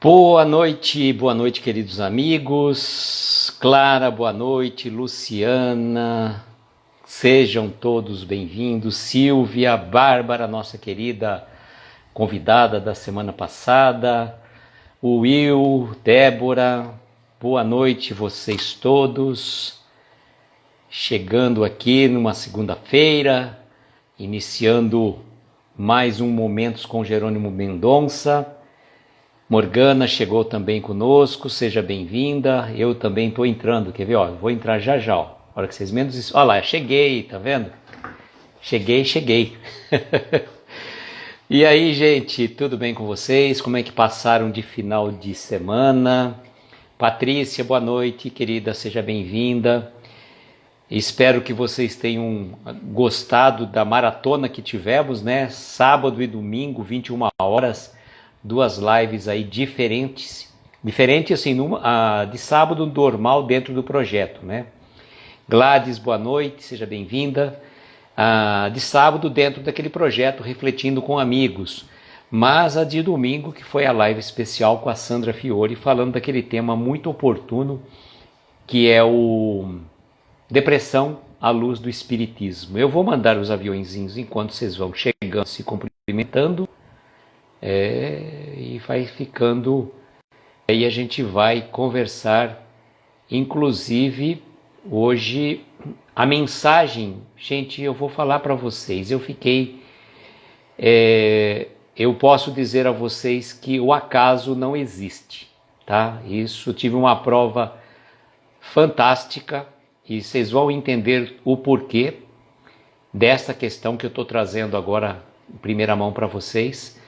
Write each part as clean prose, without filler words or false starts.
Boa noite, queridos amigos. Clara, boa noite. Luciana, sejam todos bem-vindos. Silvia, Bárbara, nossa querida convidada da semana passada. O Will, Débora, boa noite vocês todos. Chegando aqui numa segunda-feira, iniciando mais um Momentos com Jerônimo Mendonça. Morgana chegou também conosco, seja bem-vinda. Eu também estou entrando, quer ver? Vou entrar já. A hora que vocês menos... Olha lá, cheguei, tá vendo? Cheguei. E aí, gente, tudo bem com vocês? Como é que passaram de final de semana? Patrícia, boa noite, querida, seja bem-vinda. Espero que vocês tenham gostado da maratona que tivemos, né? Sábado e domingo, 21 horas. Duas lives aí diferentes assim, de sábado normal dentro do projeto, né? Gladys, boa noite, seja bem-vinda. De sábado dentro daquele projeto, refletindo com amigos. Mas a de domingo, que foi a live especial com a Sandra Fiore, falando daquele tema muito oportuno, que é o depressão à luz do espiritismo. Eu vou mandar os aviõezinhos enquanto vocês vão chegando, se cumprimentando. E vai ficando, aí a gente vai conversar, inclusive hoje a mensagem, gente, eu vou falar para vocês, eu posso dizer a vocês que o acaso não existe, tá? Isso, tive uma prova fantástica e vocês vão entender o porquê dessa questão que eu estou trazendo agora em primeira mão para vocês.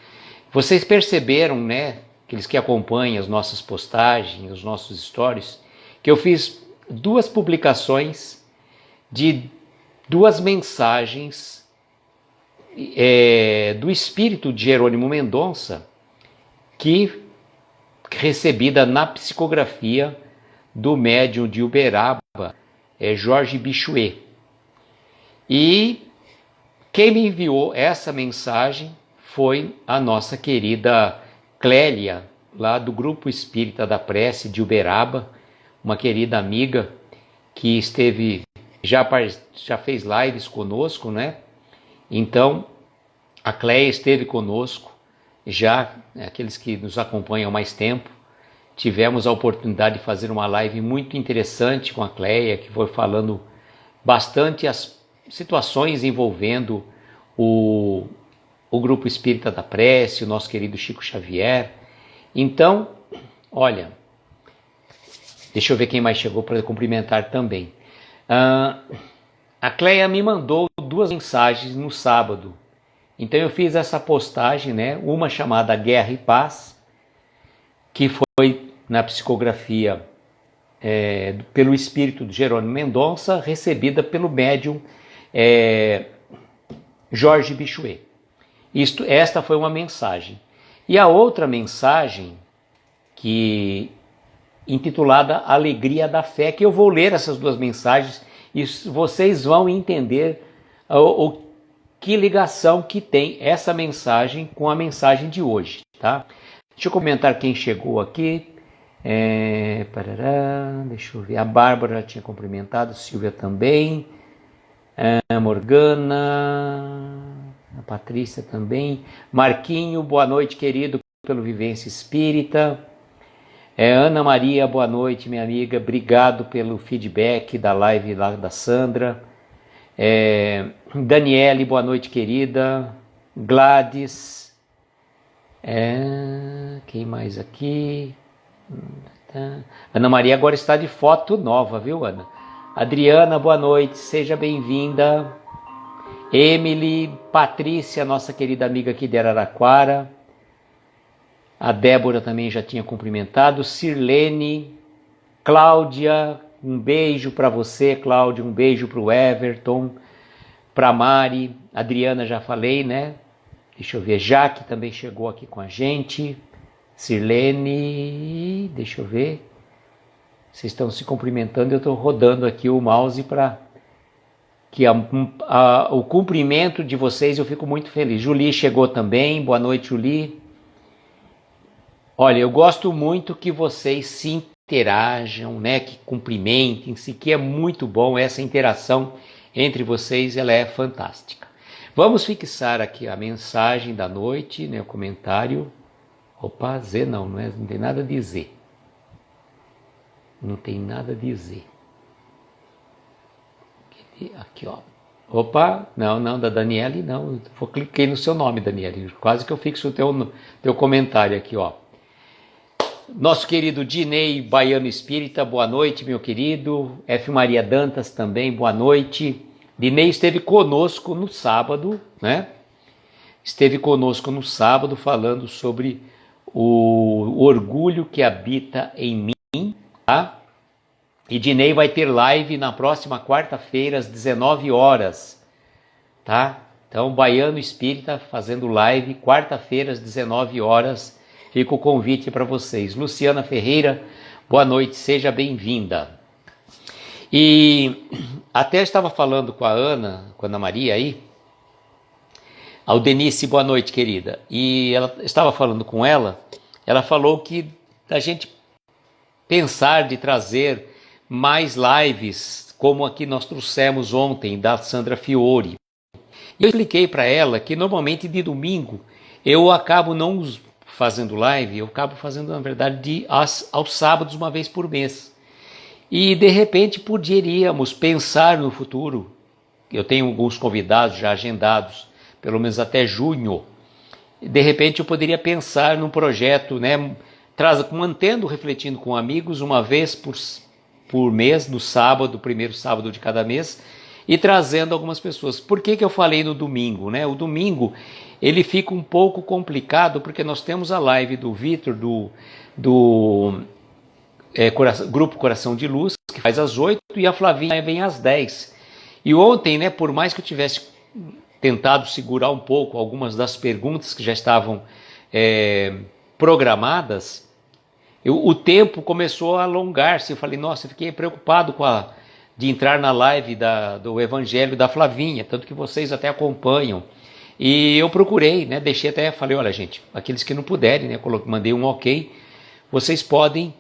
Vocês perceberam, né, aqueles que acompanham as nossas postagens, os nossos stories, que eu fiz duas publicações de duas mensagens do espírito de Jerônimo Mendonça, que recebida na psicografia do médium de Uberaba, Jorge Bichuet. E quem me enviou essa mensagem foi a nossa querida Clélia, lá do Grupo Espírita da Prece de Uberaba, uma querida amiga que já fez lives conosco, né? Então, a Clélia esteve conosco, já aqueles que nos acompanham há mais tempo, tivemos a oportunidade de fazer uma live muito interessante com a Clélia, que foi falando bastante as situações envolvendo o Grupo Espírita da Prece, o nosso querido Chico Xavier. Então, olha, deixa eu ver quem mais chegou para cumprimentar também. A Cleia me mandou duas mensagens no sábado. Então eu fiz essa postagem, né? Uma chamada Guerra e Paz, que foi na psicografia pelo espírito de Jerônimo Mendonça, recebida pelo médium Jorge Bichuet. Esta foi uma mensagem. E a outra mensagem, intitulada Alegria da Fé, que eu vou ler essas duas mensagens e vocês vão entender que ligação que tem essa mensagem com a mensagem de hoje, tá? Deixa eu comentar quem chegou aqui. Deixa eu ver. A Bárbara tinha cumprimentado, Silvia também. Morgana... A Patrícia também. Marquinho, boa noite, querido, pelo Vivência Espírita. Ana Maria, boa noite, minha amiga. Obrigado pelo feedback da live lá da Sandra. Daniele, boa noite, querida. Gladys. Quem mais aqui? Ana Maria agora está de foto nova, viu, Ana? Adriana, boa noite, seja bem-vinda. Emily, Patrícia, nossa querida amiga aqui de Araraquara. A Débora também já tinha cumprimentado. Sirlene, Cláudia, um beijo para você, Cláudia, um beijo para o Everton, para Mari. Adriana já falei, né? Deixa eu ver, Jaque também chegou aqui com a gente. Sirlene, deixa eu ver. Vocês estão se cumprimentando, eu estou rodando aqui o mouse para que o cumprimento de vocês, eu fico muito feliz. Julie chegou também, boa noite, Julie. Olha, eu gosto muito que vocês se interajam, né, que cumprimentem-se, que é muito bom essa interação entre vocês, ela é fantástica. Vamos fixar aqui a mensagem da noite, né, o comentário. Opa, Z não tem nada de Z. Não tem nada de Z. Aqui, ó. Opa, não, da Daniele não. Eu cliquei no seu nome, Daniele. Quase que eu fixo o teu comentário aqui, ó. Nosso querido Dinei Baiano Espírita, boa noite, meu querido. F. Maria Dantas também, boa noite. Dinei esteve conosco no sábado, né? Esteve conosco no sábado falando sobre o orgulho que habita em mim, tá? E Dinei vai ter live na próxima quarta-feira, às 19 horas, tá? Então, Baiano Espírita fazendo live, quarta-feira, às 19 horas. Fica o convite para vocês. Luciana Ferreira, boa noite, seja bem-vinda. E até estava falando com a Ana Maria aí. Ao Denise, boa noite, querida. E ela estava falando com ela falou que a gente pensar de trazer mais lives, como aqui nós trouxemos ontem, da Sandra Fiore. E eu expliquei para ela que normalmente de domingo eu acabo não fazendo live, eu acabo fazendo, na verdade, aos sábados, uma vez por mês. E de repente poderíamos pensar no futuro. Eu tenho alguns convidados já agendados, pelo menos até junho. De repente eu poderia pensar num projeto, né, mantendo, refletindo com amigos, uma vez por mês, no sábado, primeiro sábado de cada mês, e trazendo algumas pessoas. Por que eu falei no domingo, né? O domingo ele fica um pouco complicado, porque nós temos a live do Vitor, do Grupo Coração de Luz, que faz às 8, e a Flavinha vem às 10. E ontem, né, por mais que eu tivesse tentado segurar um pouco algumas das perguntas que já estavam programadas, o tempo começou a alongar-se. Eu falei, nossa, eu fiquei preocupado de entrar na live do Evangelho da Flavinha, tanto que vocês até acompanham. E eu procurei, né, falei, olha gente, aqueles que não puderem, né, mandei um ok, vocês podem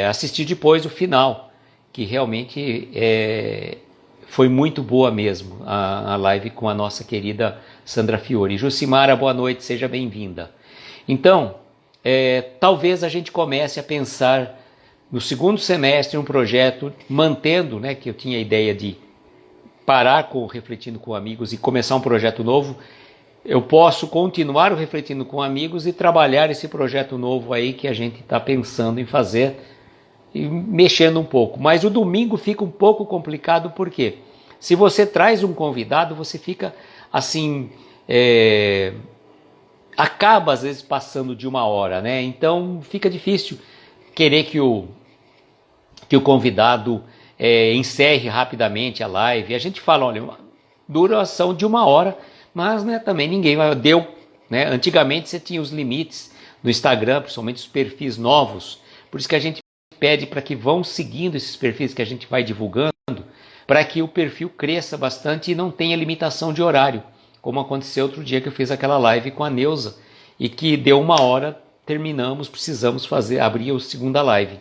assistir depois o final, que realmente foi muito boa mesmo, a live com a nossa querida Sandra Fiore. Jucimara, boa noite, seja bem-vinda. Então, talvez a gente comece a pensar no segundo semestre um projeto, mantendo, né, que eu tinha a ideia de parar com Refletindo com Amigos e começar um projeto novo. Eu posso continuar o Refletindo com Amigos e trabalhar esse projeto novo aí que a gente está pensando em fazer e mexendo um pouco. Mas o domingo fica um pouco complicado, porque se você traz um convidado, você fica assim, acaba às vezes passando de uma hora, né? Então fica difícil querer que o convidado encerre rapidamente a live. A gente fala, olha, duração de uma hora, mas, né, também ninguém deu, né? Antigamente você tinha os limites no Instagram, principalmente os perfis novos. Por isso que a gente pede para que vão seguindo esses perfis que a gente vai divulgando, para que o perfil cresça bastante e não tenha limitação de horário, como aconteceu outro dia que eu fiz aquela live com a Neuza e que deu uma hora, terminamos, precisamos abrir a segunda live.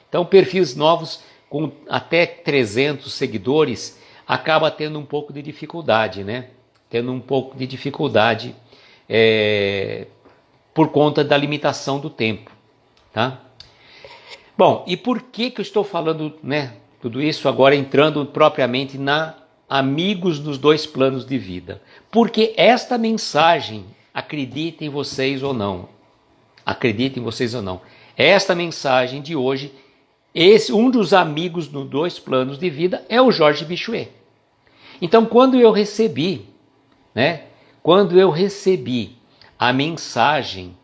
Então, perfis novos com até 300 seguidores acaba tendo um pouco de dificuldade, né? Tendo um pouco de dificuldade por conta da limitação do tempo, tá? Bom, e por que eu estou falando, né, tudo isso agora entrando propriamente na Amigos dos Dois Planos de Vida? Porque esta mensagem, acreditem vocês ou não, esta mensagem de hoje, um dos amigos dos dois planos de vida é o Jorge Bichuet. Então, quando eu recebi a mensagem,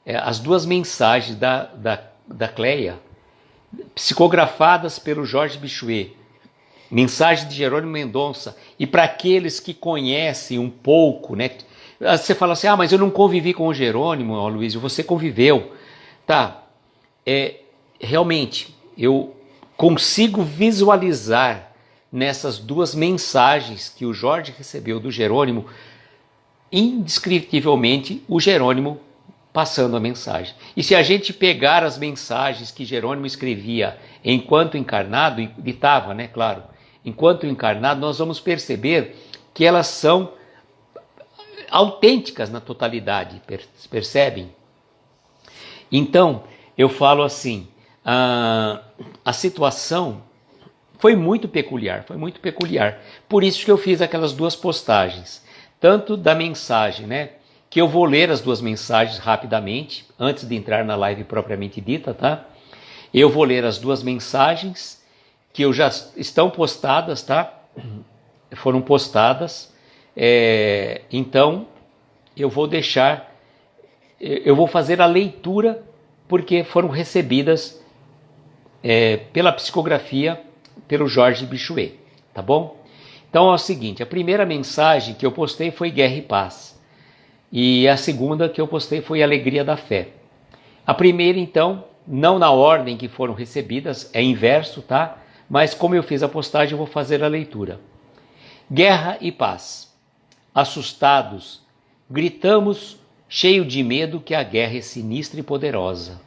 as duas mensagens da Cleia, psicografadas pelo Jorge Bichuet, mensagem de Jerônimo Mendonça, e para aqueles que conhecem um pouco, né? Você fala assim, mas eu não convivi com o Jerônimo, Luiz, você conviveu. Tá, realmente, eu consigo visualizar nessas duas mensagens que o Jorge recebeu do Jerônimo, indescritivelmente, o Jerônimo passando a mensagem. E se a gente pegar as mensagens que Jerônimo escrevia enquanto encarnado, ditava, né, claro, enquanto encarnado, nós vamos perceber que elas são autênticas na totalidade, percebem? Então, eu falo assim, a situação foi muito peculiar. Por isso que eu fiz aquelas duas postagens, tanto da mensagem, né, que eu vou ler as duas mensagens rapidamente, antes de entrar na live propriamente dita, tá? Eu vou ler as duas mensagens que já estão postadas, tá? Foram postadas, então eu vou fazer a leitura, porque foram recebidas pela psicografia, pelo Jorge Bichuet, tá bom? Então é o seguinte, a primeira mensagem que eu postei foi Guerra e Paz, e a segunda que eu postei foi Alegria da Fé. A primeira, então, não na ordem que foram recebidas, é inverso, tá? Mas como eu fiz a postagem, eu vou fazer a leitura. Guerra e paz. Assustados, gritamos, cheio de medo, que a guerra é sinistra e poderosa.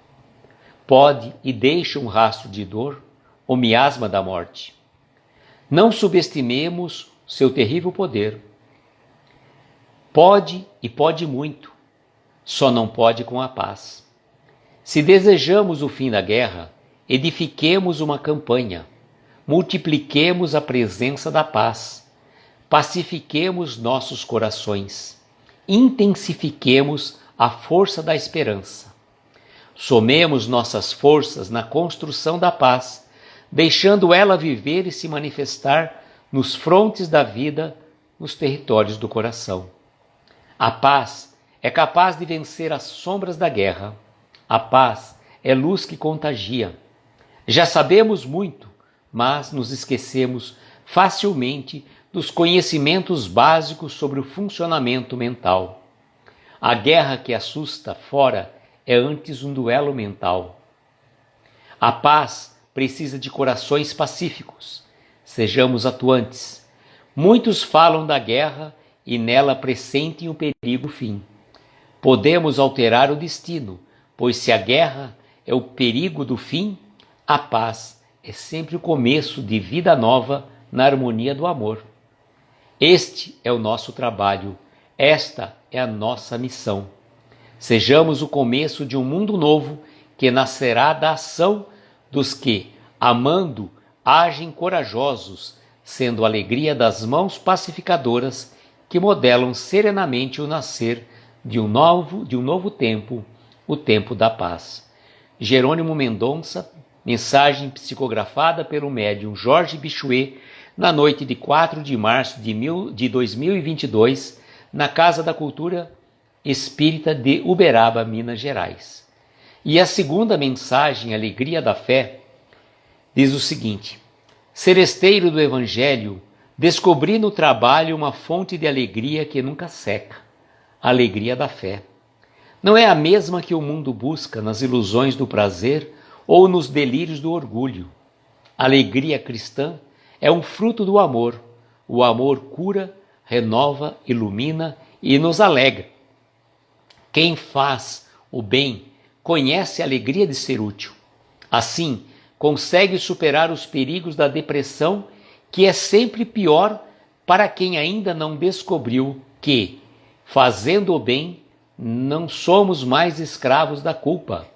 Pode e deixa um rastro de dor, o miasma da morte. Não subestimemos seu terrível poder. Pode e pode muito, só não pode com a paz. Se desejamos o fim da guerra, edifiquemos uma campanha, multipliquemos a presença da paz, pacifiquemos nossos corações, intensifiquemos a força da esperança. Somemos nossas forças na construção da paz, deixando ela viver e se manifestar nos frontes da vida, nos territórios do coração. A paz é capaz de vencer as sombras da guerra. A paz é luz que contagia. Já sabemos muito, mas nos esquecemos facilmente dos conhecimentos básicos sobre o funcionamento mental. A guerra que assusta fora é antes um duelo mental. A paz precisa de corações pacíficos. Sejamos atuantes. Muitos falam da guerra e nela pressentem o perigo fim. Podemos alterar o destino, pois se a guerra é o perigo do fim, a paz é sempre o começo de vida nova na harmonia do amor. Este é o nosso trabalho, esta é a nossa missão. Sejamos o começo de um mundo novo que nascerá da ação dos que, amando, agem corajosos, sendo a alegria das mãos pacificadoras que modelam serenamente o nascer de um novo tempo, o tempo da paz. Jerônimo Mendonça, mensagem psicografada pelo médium Jorge Bichuet, na noite de 4 de março de 2022, na Casa da Cultura Espírita de Uberaba, Minas Gerais. E a segunda mensagem, Alegria da Fé, diz o seguinte: seresteiro do Evangelho, descobri no trabalho uma fonte de alegria que nunca seca, a alegria da fé. Não é a mesma que o mundo busca nas ilusões do prazer ou nos delírios do orgulho. A alegria cristã é um fruto do amor. O amor cura, renova, ilumina e nos alegra. Quem faz o bem conhece a alegria de ser útil. Assim, consegue superar os perigos da depressão, que é sempre pior para quem ainda não descobriu que, fazendo o bem, não somos mais escravos da culpa.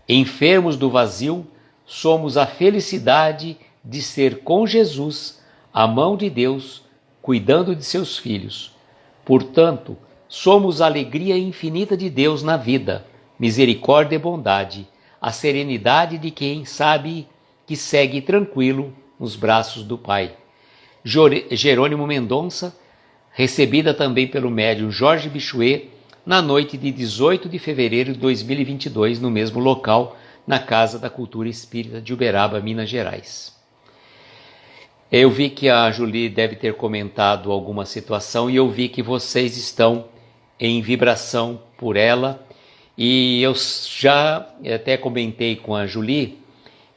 Enfermos do vazio, somos a felicidade de ser com Jesus, a mão de Deus, cuidando de seus filhos. Portanto, somos a alegria infinita de Deus na vida, misericórdia e bondade, a serenidade de quem sabe que segue tranquilo nos braços do Pai. Jerônimo Mendonça, recebida também pelo médium Jorge Bichuet, na noite de 18 de fevereiro de 2022, no mesmo local, na Casa da Cultura Espírita de Uberaba, Minas Gerais. Eu vi que a Julie deve ter comentado alguma situação e eu vi que vocês estão em vibração por ela, e eu já até comentei com a Julie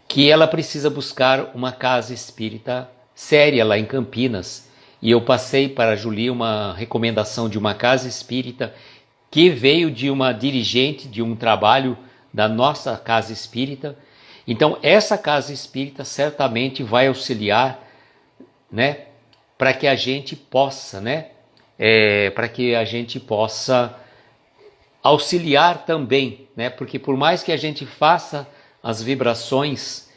que ela precisa buscar uma casa espírita séria lá em Campinas, e eu passei para a Julie uma recomendação de uma casa espírita que veio de uma dirigente de um trabalho da nossa casa espírita. Então essa casa espírita certamente vai auxiliar, né, para que a gente possa, né, para que a gente possa auxiliar também, né, porque por mais que a gente faça as vibrações,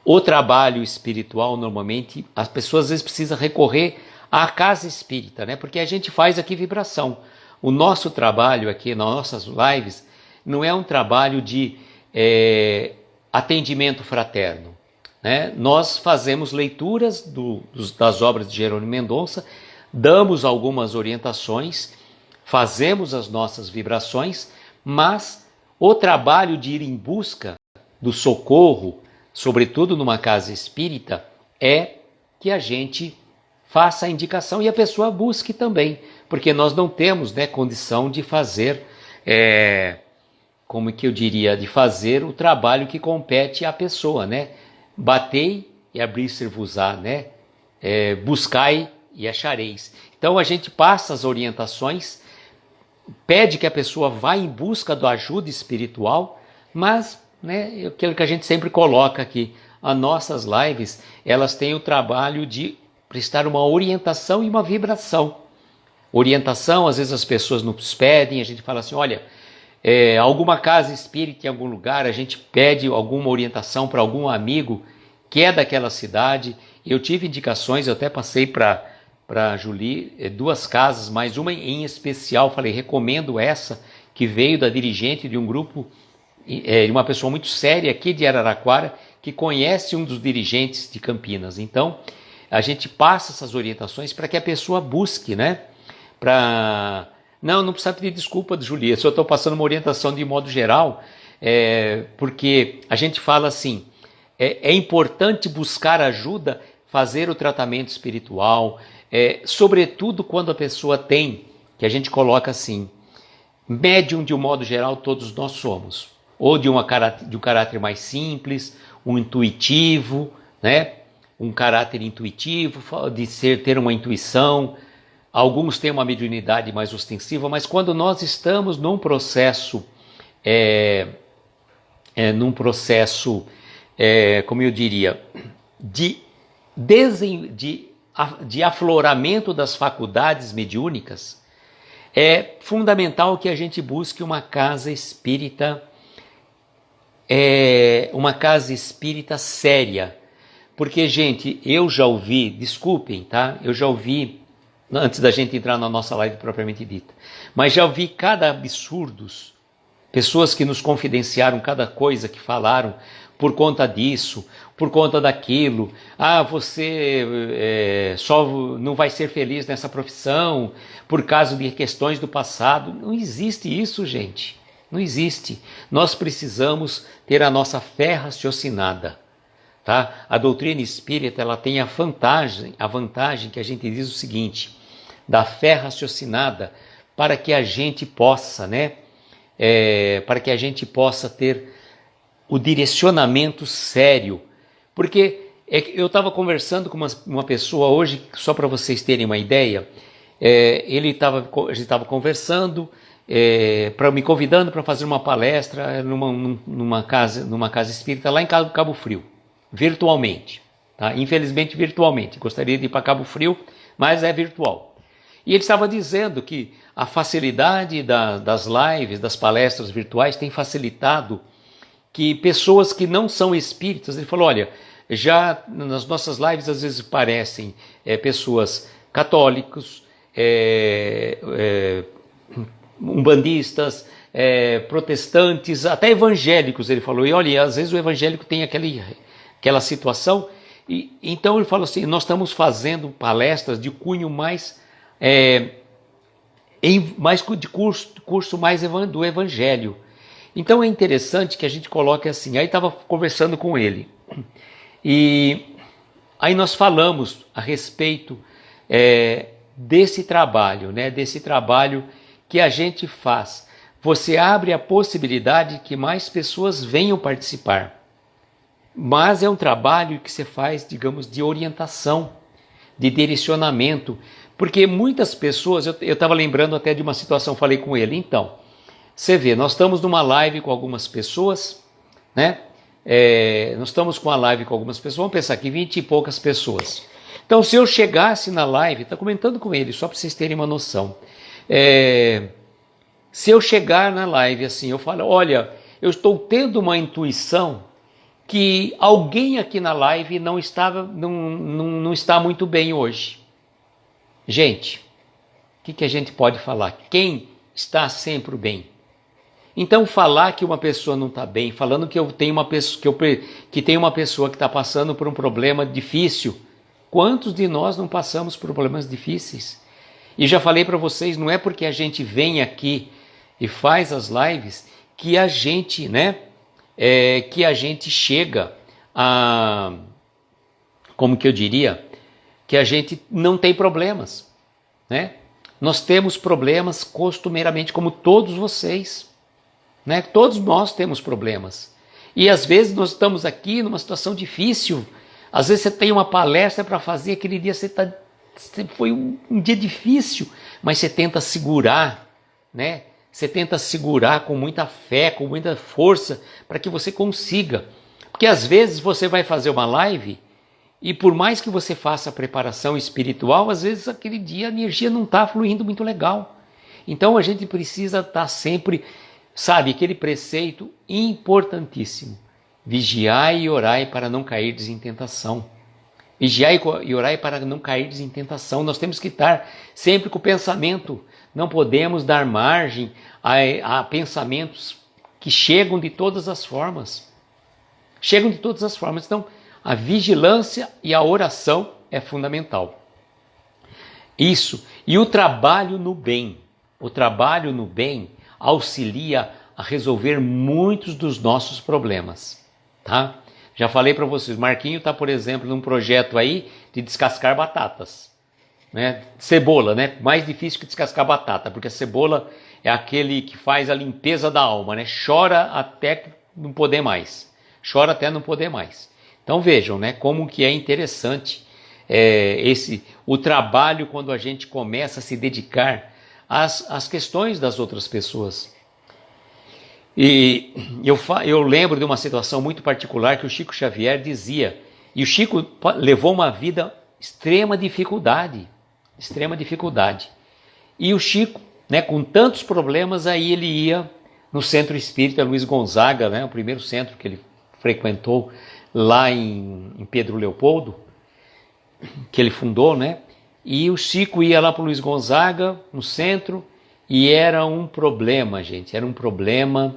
o trabalho espiritual, normalmente, as pessoas às vezes precisam recorrer à casa espírita, né? Porque a gente faz aqui vibração. O nosso trabalho aqui, nas nossas lives, não é um trabalho de atendimento fraterno, né? Nós fazemos leituras das obras de Jerônimo Mendonça, damos algumas orientações, fazemos as nossas vibrações, mas o trabalho de ir em busca do socorro, sobretudo numa casa espírita, é que a gente faça a indicação e a pessoa busque também, porque nós não temos, né, condição de fazer, como que eu diria, de fazer o trabalho que compete à pessoa, né? Batei e abrir-se-vos-á, né? Buscai e achareis. Então a gente passa as orientações, pede que a pessoa vá em busca da ajuda espiritual, mas, né, aquilo que a gente sempre coloca aqui, as nossas lives, elas têm o trabalho de prestar uma orientação e uma vibração. Orientação, às vezes as pessoas nos pedem, a gente fala assim, olha, alguma casa espírita em algum lugar, a gente pede alguma orientação para algum amigo que é daquela cidade. Eu tive indicações, eu até passei para Julie 2 casas, mas uma em especial, falei, recomendo essa, que veio da dirigente de um grupo, uma pessoa muito séria aqui de Araraquara, que conhece um dos dirigentes de Campinas. Então, a gente passa essas orientações para que a pessoa busque, né? Não precisa pedir desculpa, Julia, só estou passando uma orientação de modo geral, porque a gente fala assim, é importante buscar ajuda, fazer o tratamento espiritual, sobretudo quando a pessoa tem, que a gente coloca assim, médium de um modo geral todos nós somos, ou de um caráter mais simples, um intuitivo, né? Um caráter intuitivo, de ter uma intuição. Alguns têm uma mediunidade mais ostensiva, mas quando nós estamos num processo, como eu diria, de afloramento das faculdades mediúnicas, é fundamental que a gente busque uma casa espírita, séria. Porque, gente, eu já ouvi, desculpem, tá? Eu já ouvi, antes da gente entrar na nossa live propriamente dita, mas já ouvi cada absurdos, pessoas que nos confidenciaram cada coisa que falaram por conta disso, por conta daquilo. Você só não vai ser feliz nessa profissão por causa de questões do passado. Não existe isso, gente. Não existe. Nós precisamos ter a nossa fé raciocinada. Tá? A doutrina espírita, ela tem a vantagem que a gente diz o seguinte, da fé raciocinada, para que a gente possa, né, para que a gente possa ter o direcionamento sério. Porque eu estava conversando com uma pessoa hoje, só para vocês terem uma ideia, a gente estava conversando, me convidando para fazer uma palestra numa casa espírita lá em Cabo Frio. Virtualmente, tá? Infelizmente virtualmente, gostaria de ir para Cabo Frio, mas é virtual. E ele estava dizendo que a facilidade das lives, das palestras virtuais tem facilitado que pessoas que não são espíritas, ele falou, olha, já nas nossas lives às vezes parecem pessoas católicos, umbandistas, protestantes, até evangélicos, ele falou, e olha, às vezes o evangélico tem aquela situação, e então ele falou assim, nós estamos fazendo palestras de cunho mais de curso mais do evangelho. Então é interessante que a gente coloque assim, aí estava conversando com ele, e aí nós falamos a respeito desse trabalho, né, desse trabalho que a gente faz. Você abre a possibilidade que mais pessoas venham participar. Mas é um trabalho que você faz, digamos, de orientação, de direcionamento, Porque muitas pessoas, eu estava lembrando até de uma situação, falei com ele, então, você vê, nós estamos numa live com algumas pessoas, né? Nós estamos com a live com algumas pessoas, vamos pensar aqui, 20 e poucas pessoas. Então, se eu chegasse na live, está comentando com ele, só para vocês terem uma noção. Se eu chegar na live assim, eu falo, olha, eu estou tendo uma intuição que alguém aqui na live não está muito bem hoje. Gente, o que a gente pode falar? Quem está sempre bem? Então, falar que uma pessoa não está bem, falando que tem uma pessoa que está passando por um problema difícil, quantos de nós não passamos por problemas difíceis? E já falei para vocês, não é porque a gente vem aqui e faz as lives que a gente, que a gente chega a, como que eu diria, que a gente não tem problemas, né? Nós temos problemas costumeiramente, como todos vocês, né? Todos nós temos problemas. E às vezes nós estamos aqui numa situação difícil. Às vezes você tem uma palestra para fazer, aquele dia foi um dia difícil, mas você tenta segurar, né? Você tenta segurar com muita fé, com muita força, para que você consiga. Porque às vezes você vai fazer uma live e por mais que você faça a preparação espiritual, às vezes aquele dia a energia não está fluindo muito legal. Então a gente precisa estar sempre, sabe, aquele preceito importantíssimo. Vigiai e orai para não cairdes em tentação. Vigiai e orai para não cairdes em tentação. Nós temos que estar sempre com o pensamento. Não podemos dar margem a pensamentos que chegam de todas as formas. Chegam de todas as formas. Então, a vigilância e a oração é fundamental. Isso. E o trabalho no bem. O trabalho no bem auxilia a resolver muitos dos nossos problemas. Tá? Já falei para vocês, Marquinho está, por exemplo, num projeto aí de descascar batatas. Né? Cebola, né? Mais difícil que descascar batata, porque a cebola é aquele que faz a limpeza da alma, né? Chora até não poder mais. Chora até não poder mais. Então vejam, né? Como que é interessante o trabalho quando a gente começa a se dedicar às questões das outras pessoas. E eu lembro de uma situação muito particular que o Chico Xavier dizia, e o Chico levou uma vida extrema dificuldade. E o Chico, né, com tantos problemas, aí ele ia no Centro Espírita Luiz Gonzaga, né, o primeiro centro que ele frequentou lá em Pedro Leopoldo, que ele fundou, né? E o Chico ia lá para o Luiz Gonzaga, no centro, e era um problema, gente, era um problema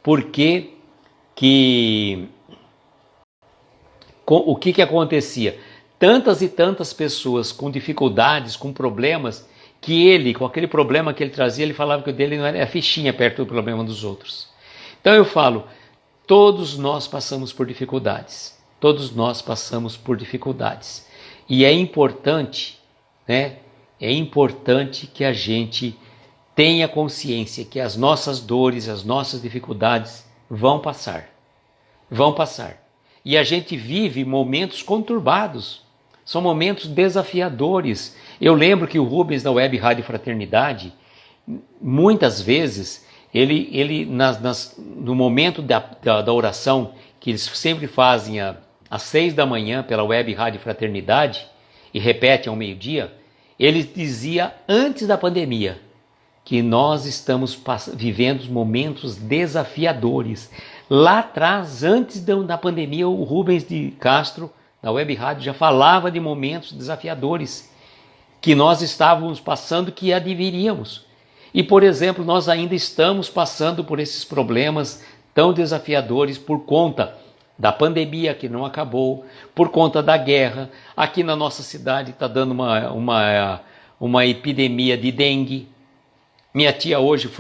porque o que acontecia? Tantas e tantas pessoas com dificuldades, com problemas, que ele, com aquele problema que ele trazia, ele falava que o dele não era a fichinha perto do problema dos outros. Então eu falo, todos nós passamos por dificuldades. Todos nós passamos por dificuldades. E é importante, né? É importante que a gente tenha consciência que as nossas dores, as nossas dificuldades vão passar. Vão passar. E a gente vive momentos conturbados. São momentos desafiadores. Eu lembro que o Rubens, da Web Rádio Fraternidade, muitas vezes, ele no momento da oração, que eles sempre fazem às 6 da manhã pela Web Rádio Fraternidade, e repetem ao meio-dia, ele dizia antes da pandemia, que nós estamos vivendo momentos desafiadores. Lá atrás, antes da pandemia, o Rubens de Castro, na Web Rádio, já falava de momentos desafiadores que nós estávamos passando, que adviríamos. E, por exemplo, nós ainda estamos passando por esses problemas tão desafiadores por conta da pandemia que não acabou, por conta da guerra. Aqui na nossa cidade está dando uma epidemia de dengue. Minha tia hoje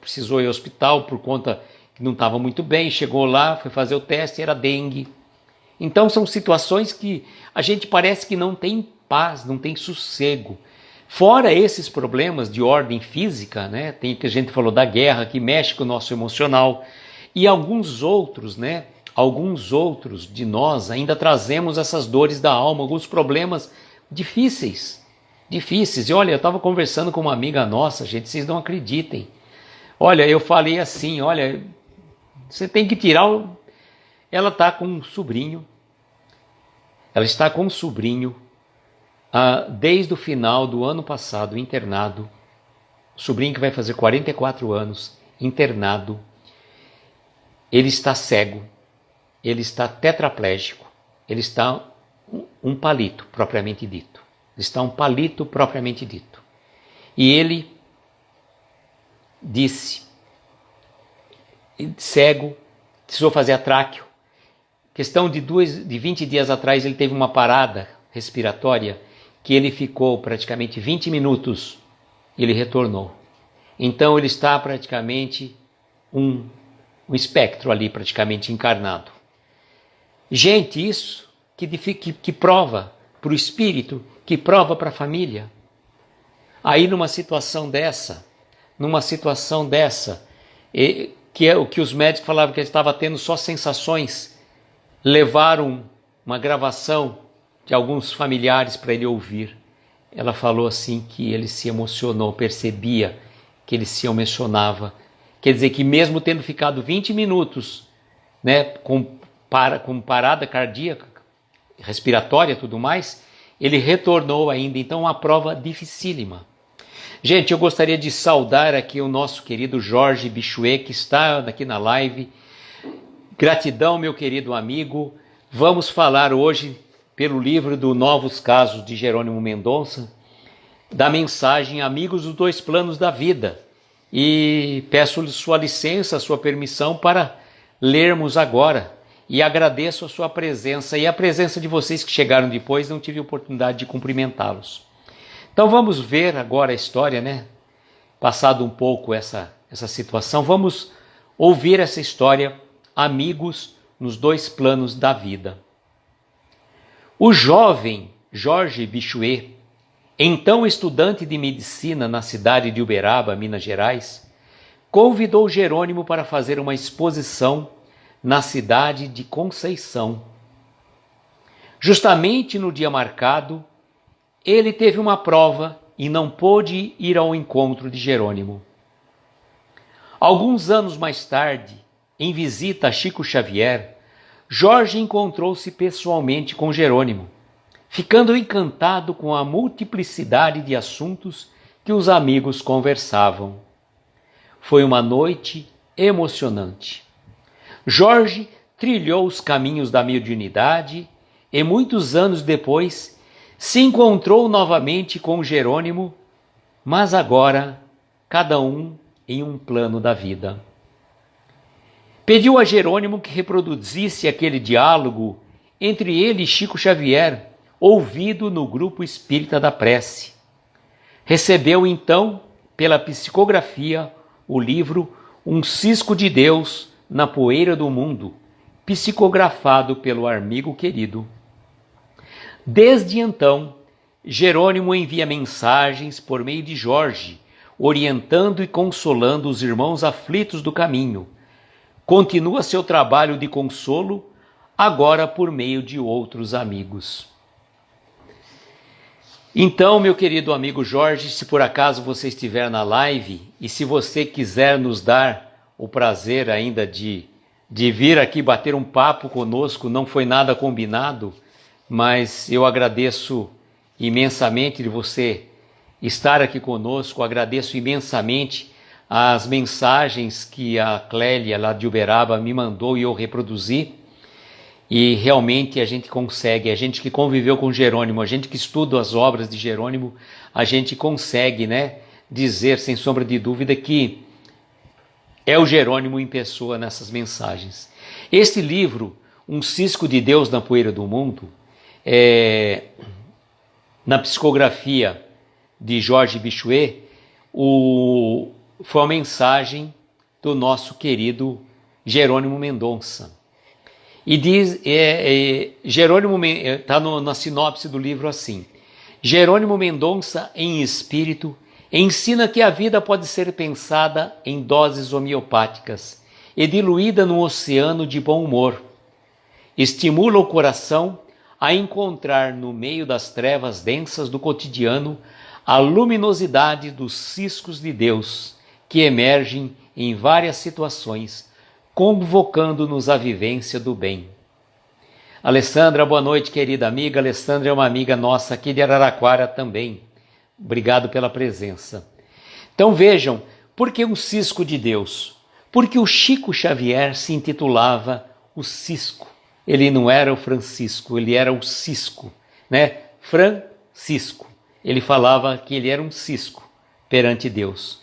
precisou ir ao hospital por conta que não estava muito bem, chegou lá, foi fazer o teste, era dengue. Então são situações que a gente parece que não tem paz, não tem sossego. Fora esses problemas de ordem física, né? Tem que a gente falou da guerra, que mexe com o nosso emocional, e alguns outros, né? Alguns outros de nós ainda trazemos essas dores da alma, alguns problemas difíceis, difíceis. E olha, eu estava conversando com uma amiga nossa, gente, vocês não acreditem. Olha, eu falei assim, olha, você tem que tirar o... Ela está com um sobrinho, ela está com um sobrinho desde o final do ano passado, internado. Sobrinho que vai fazer 44 anos, internado. Ele está cego, ele está tetraplégico, ele está um palito propriamente dito. Ele está um palito propriamente dito. E ele disse, cego, precisou fazer a tráqueo. Questão de 20 dias atrás ele teve uma parada respiratória que ele ficou praticamente 20 minutos. Ele retornou. Então ele está praticamente um espectro ali, praticamente encarnado. Gente, isso que prova para o espírito, que prova para a família. Aí numa situação dessa, que é o que os médicos falavam que ele estava tendo só sensações, levaram uma gravação de alguns familiares para ele ouvir. Ela falou assim que ele se emocionou, percebia que ele se emocionava. Quer dizer que mesmo tendo ficado 20 minutos, né, com parada cardíaca, respiratória e tudo mais, ele retornou ainda. Então uma prova dificílima. Gente, eu gostaria de saudar aqui o nosso querido Jorge Bichuê, que está aqui na live. Gratidão, meu querido amigo. Vamos falar hoje, pelo livro do Novos Casos de Jerônimo Mendonça, da mensagem Amigos dos Dois Planos da Vida. E peço-lhe sua licença, sua permissão para lermos agora. E agradeço a sua presença e a presença de vocês que chegaram depois, não tive oportunidade de cumprimentá-los. Então vamos ver agora a história, né? Passado um pouco essa situação, vamos ouvir essa história, Amigos nos Dois Planos da Vida. O jovem Jorge Bichuê, então estudante de medicina na cidade de Uberaba, Minas Gerais, convidou Jerônimo para fazer uma exposição na cidade de Conceição. Justamente no dia marcado, ele teve uma prova e não pôde ir ao encontro de Jerônimo. Alguns anos mais tarde, em visita a Chico Xavier, Jorge encontrou-se pessoalmente com Jerônimo, ficando encantado com a multiplicidade de assuntos que os amigos conversavam. Foi uma noite emocionante. Jorge trilhou os caminhos da mediunidade e muitos anos depois se encontrou novamente com Jerônimo, mas agora cada um em um plano da vida. Pediu a Jerônimo que reproduzisse aquele diálogo entre ele e Chico Xavier, ouvido no grupo espírita da prece. Recebeu então, pela psicografia, o livro Um Cisco de Deus na Poeira do Mundo, psicografado pelo amigo querido. Desde então, Jerônimo envia mensagens por meio de Jorge, orientando e consolando os irmãos aflitos do caminho. Continua seu trabalho de consolo, agora por meio de outros amigos. Então, meu querido amigo Jorge, se por acaso você estiver na live e se você quiser nos dar o prazer ainda de vir aqui bater um papo conosco, não foi nada combinado, mas eu agradeço imensamente de você estar aqui conosco, agradeço imensamente as mensagens que a Clélia lá de Uberaba me mandou e eu reproduzi. E realmente a gente consegue, a gente que conviveu com Jerônimo, a gente que estuda as obras de Jerônimo, a gente consegue, né, dizer sem sombra de dúvida que é o Jerônimo em pessoa nessas mensagens. Este livro, Um Cisco de Deus na Poeira do Mundo, na psicografia de Jorge Bichuê, foi uma mensagem do nosso querido Jerônimo Mendonça. E diz, Jerônimo, está na sinopse do livro assim: Jerônimo Mendonça, em espírito, ensina que a vida pode ser pensada em doses homeopáticas e diluída num oceano de bom humor. Estimula o coração a encontrar no meio das trevas densas do cotidiano a luminosidade dos ciscos de Deus que emergem em várias situações, convocando-nos à vivência do bem. Alessandra, boa noite, querida amiga. Alessandra é uma amiga nossa aqui de Araraquara também. Obrigado pela presença. Então vejam, por que um cisco de Deus? Porque o Chico Xavier se intitulava o Cisco. Ele não era o Francisco, ele era o Cisco, né? Francisco. Ele falava que ele era um cisco perante Deus.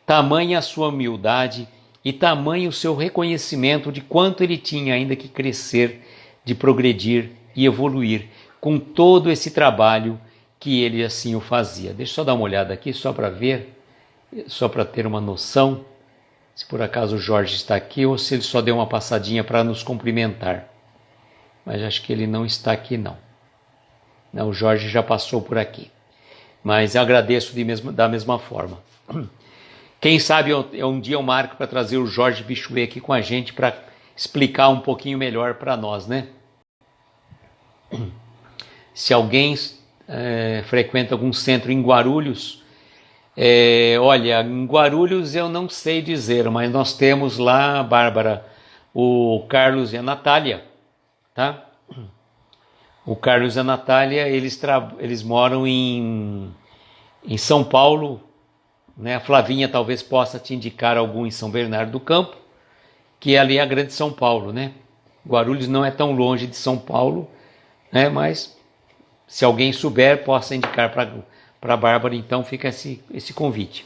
Tamanha a sua humildade e tamanho o seu reconhecimento de quanto ele tinha ainda que crescer, de progredir e evoluir com todo esse trabalho que ele assim o fazia. Deixa eu só dar uma olhada aqui, só para ver, só para ter uma noção, se por acaso o Jorge está aqui ou se ele só deu uma passadinha para nos cumprimentar. Mas acho que ele não está aqui não. Não, o Jorge já passou por aqui. Mas eu agradeço da mesma forma. Quem sabe um dia eu marco para trazer o Jorge Bichuê aqui com a gente para explicar um pouquinho melhor para nós, né? Se alguém frequenta algum centro em Guarulhos, olha, em Guarulhos eu não sei dizer, mas nós temos lá, Bárbara, o Carlos e a Natália, tá? O Carlos e a Natália, eles moram em São Paulo, né? A Flavinha talvez possa te indicar algum em São Bernardo do Campo, que é ali a grande São Paulo, né? Guarulhos não é tão longe de São Paulo, né? Mas se alguém souber, possa indicar para a Bárbara, então fica esse convite.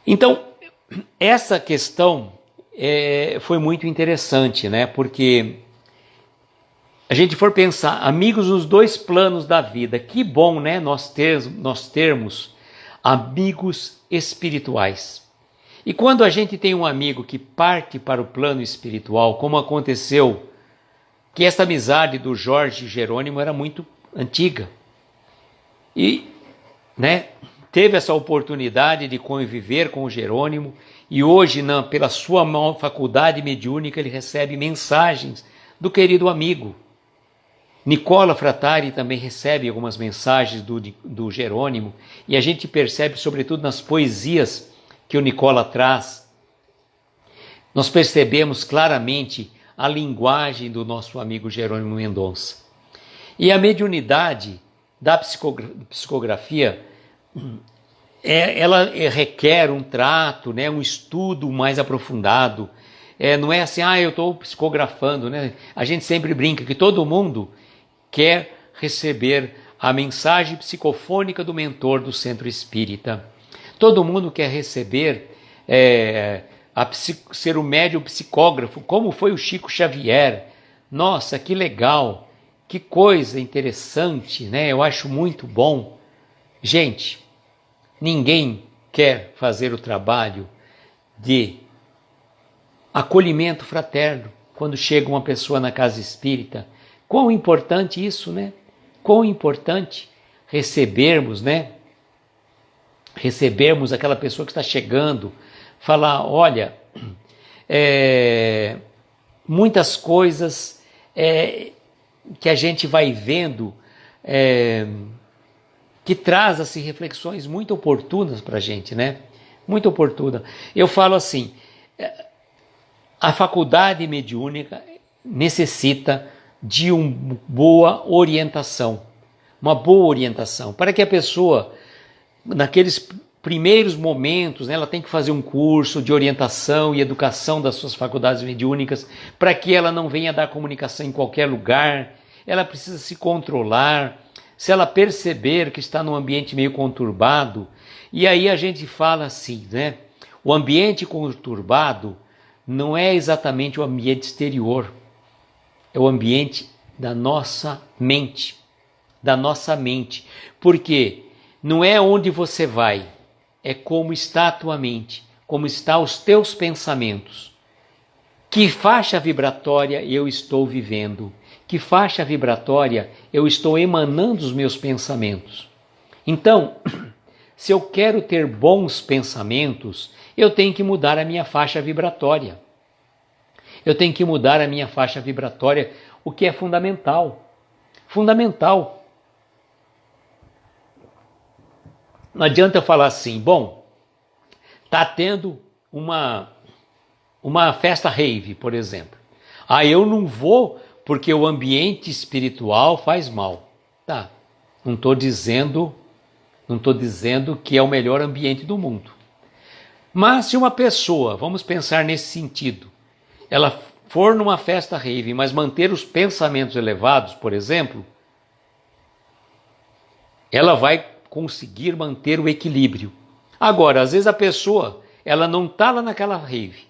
Então, essa questão foi muito interessante, né? Porque a gente for pensar, amigos nos dois planos da vida, que bom, né? Nós termos amigos espirituais. E quando a gente tem um amigo que parte para o plano espiritual, como aconteceu, que essa amizade do Jorge Jerônimo era muito antiga. E, né, teve essa oportunidade de conviver com o Jerônimo e hoje, pela sua faculdade mediúnica, ele recebe mensagens do querido amigo. Nicola Fratari também recebe algumas mensagens do Jerônimo e a gente percebe, sobretudo nas poesias que o Nicola traz, nós percebemos claramente a linguagem do nosso amigo Jerônimo Mendonça. E a mediunidade da psicografia, ela requer um trato, né, um estudo mais aprofundado. Não é assim, eu estou psicografando, né? A gente sempre brinca que todo mundo quer receber a mensagem psicofônica do mentor do Centro Espírita. Todo mundo quer receber, ser o médium psicógrafo, como foi o Chico Xavier. Nossa, que legal, que coisa interessante, né? Eu acho muito bom. Gente, ninguém quer fazer o trabalho de acolhimento fraterno quando chega uma pessoa na casa espírita. Quão importante isso, né? Quão importante recebermos, né? Recebermos aquela pessoa que está chegando, falar, olha, muitas coisas que a gente vai vendo que traz assim, reflexões muito oportunas para a gente, né? Muito oportuna. Eu falo assim, a faculdade mediúnica necessita de uma boa orientação, para que a pessoa, naqueles primeiros momentos, né, ela tem que fazer um curso de orientação e educação das suas faculdades mediúnicas, para que ela não venha dar comunicação em qualquer lugar, ela precisa se controlar, se ela perceber que está num ambiente meio conturbado, e aí a gente fala assim, né, o ambiente conturbado não é exatamente o ambiente exterior, é o ambiente da nossa mente, porque não é onde você vai, é como está a tua mente, como estão os teus pensamentos. Que faixa vibratória eu estou vivendo? Que faixa vibratória eu estou emanando os meus pensamentos? Então, se eu quero ter bons pensamentos, eu tenho que mudar a minha faixa vibratória. Eu tenho que mudar a minha faixa vibratória, o que é fundamental. fundamental. Não adianta eu falar assim, bom, tá tendo uma festa rave, por exemplo. Eu não vou porque o ambiente espiritual faz mal. Tá, não estou dizendo que é o melhor ambiente do mundo. Mas se uma pessoa, vamos pensar nesse sentido, ela for numa festa rave, mas manter os pensamentos elevados, por exemplo, ela vai conseguir manter o equilíbrio. Agora, às vezes a pessoa, ela não está lá naquela rave,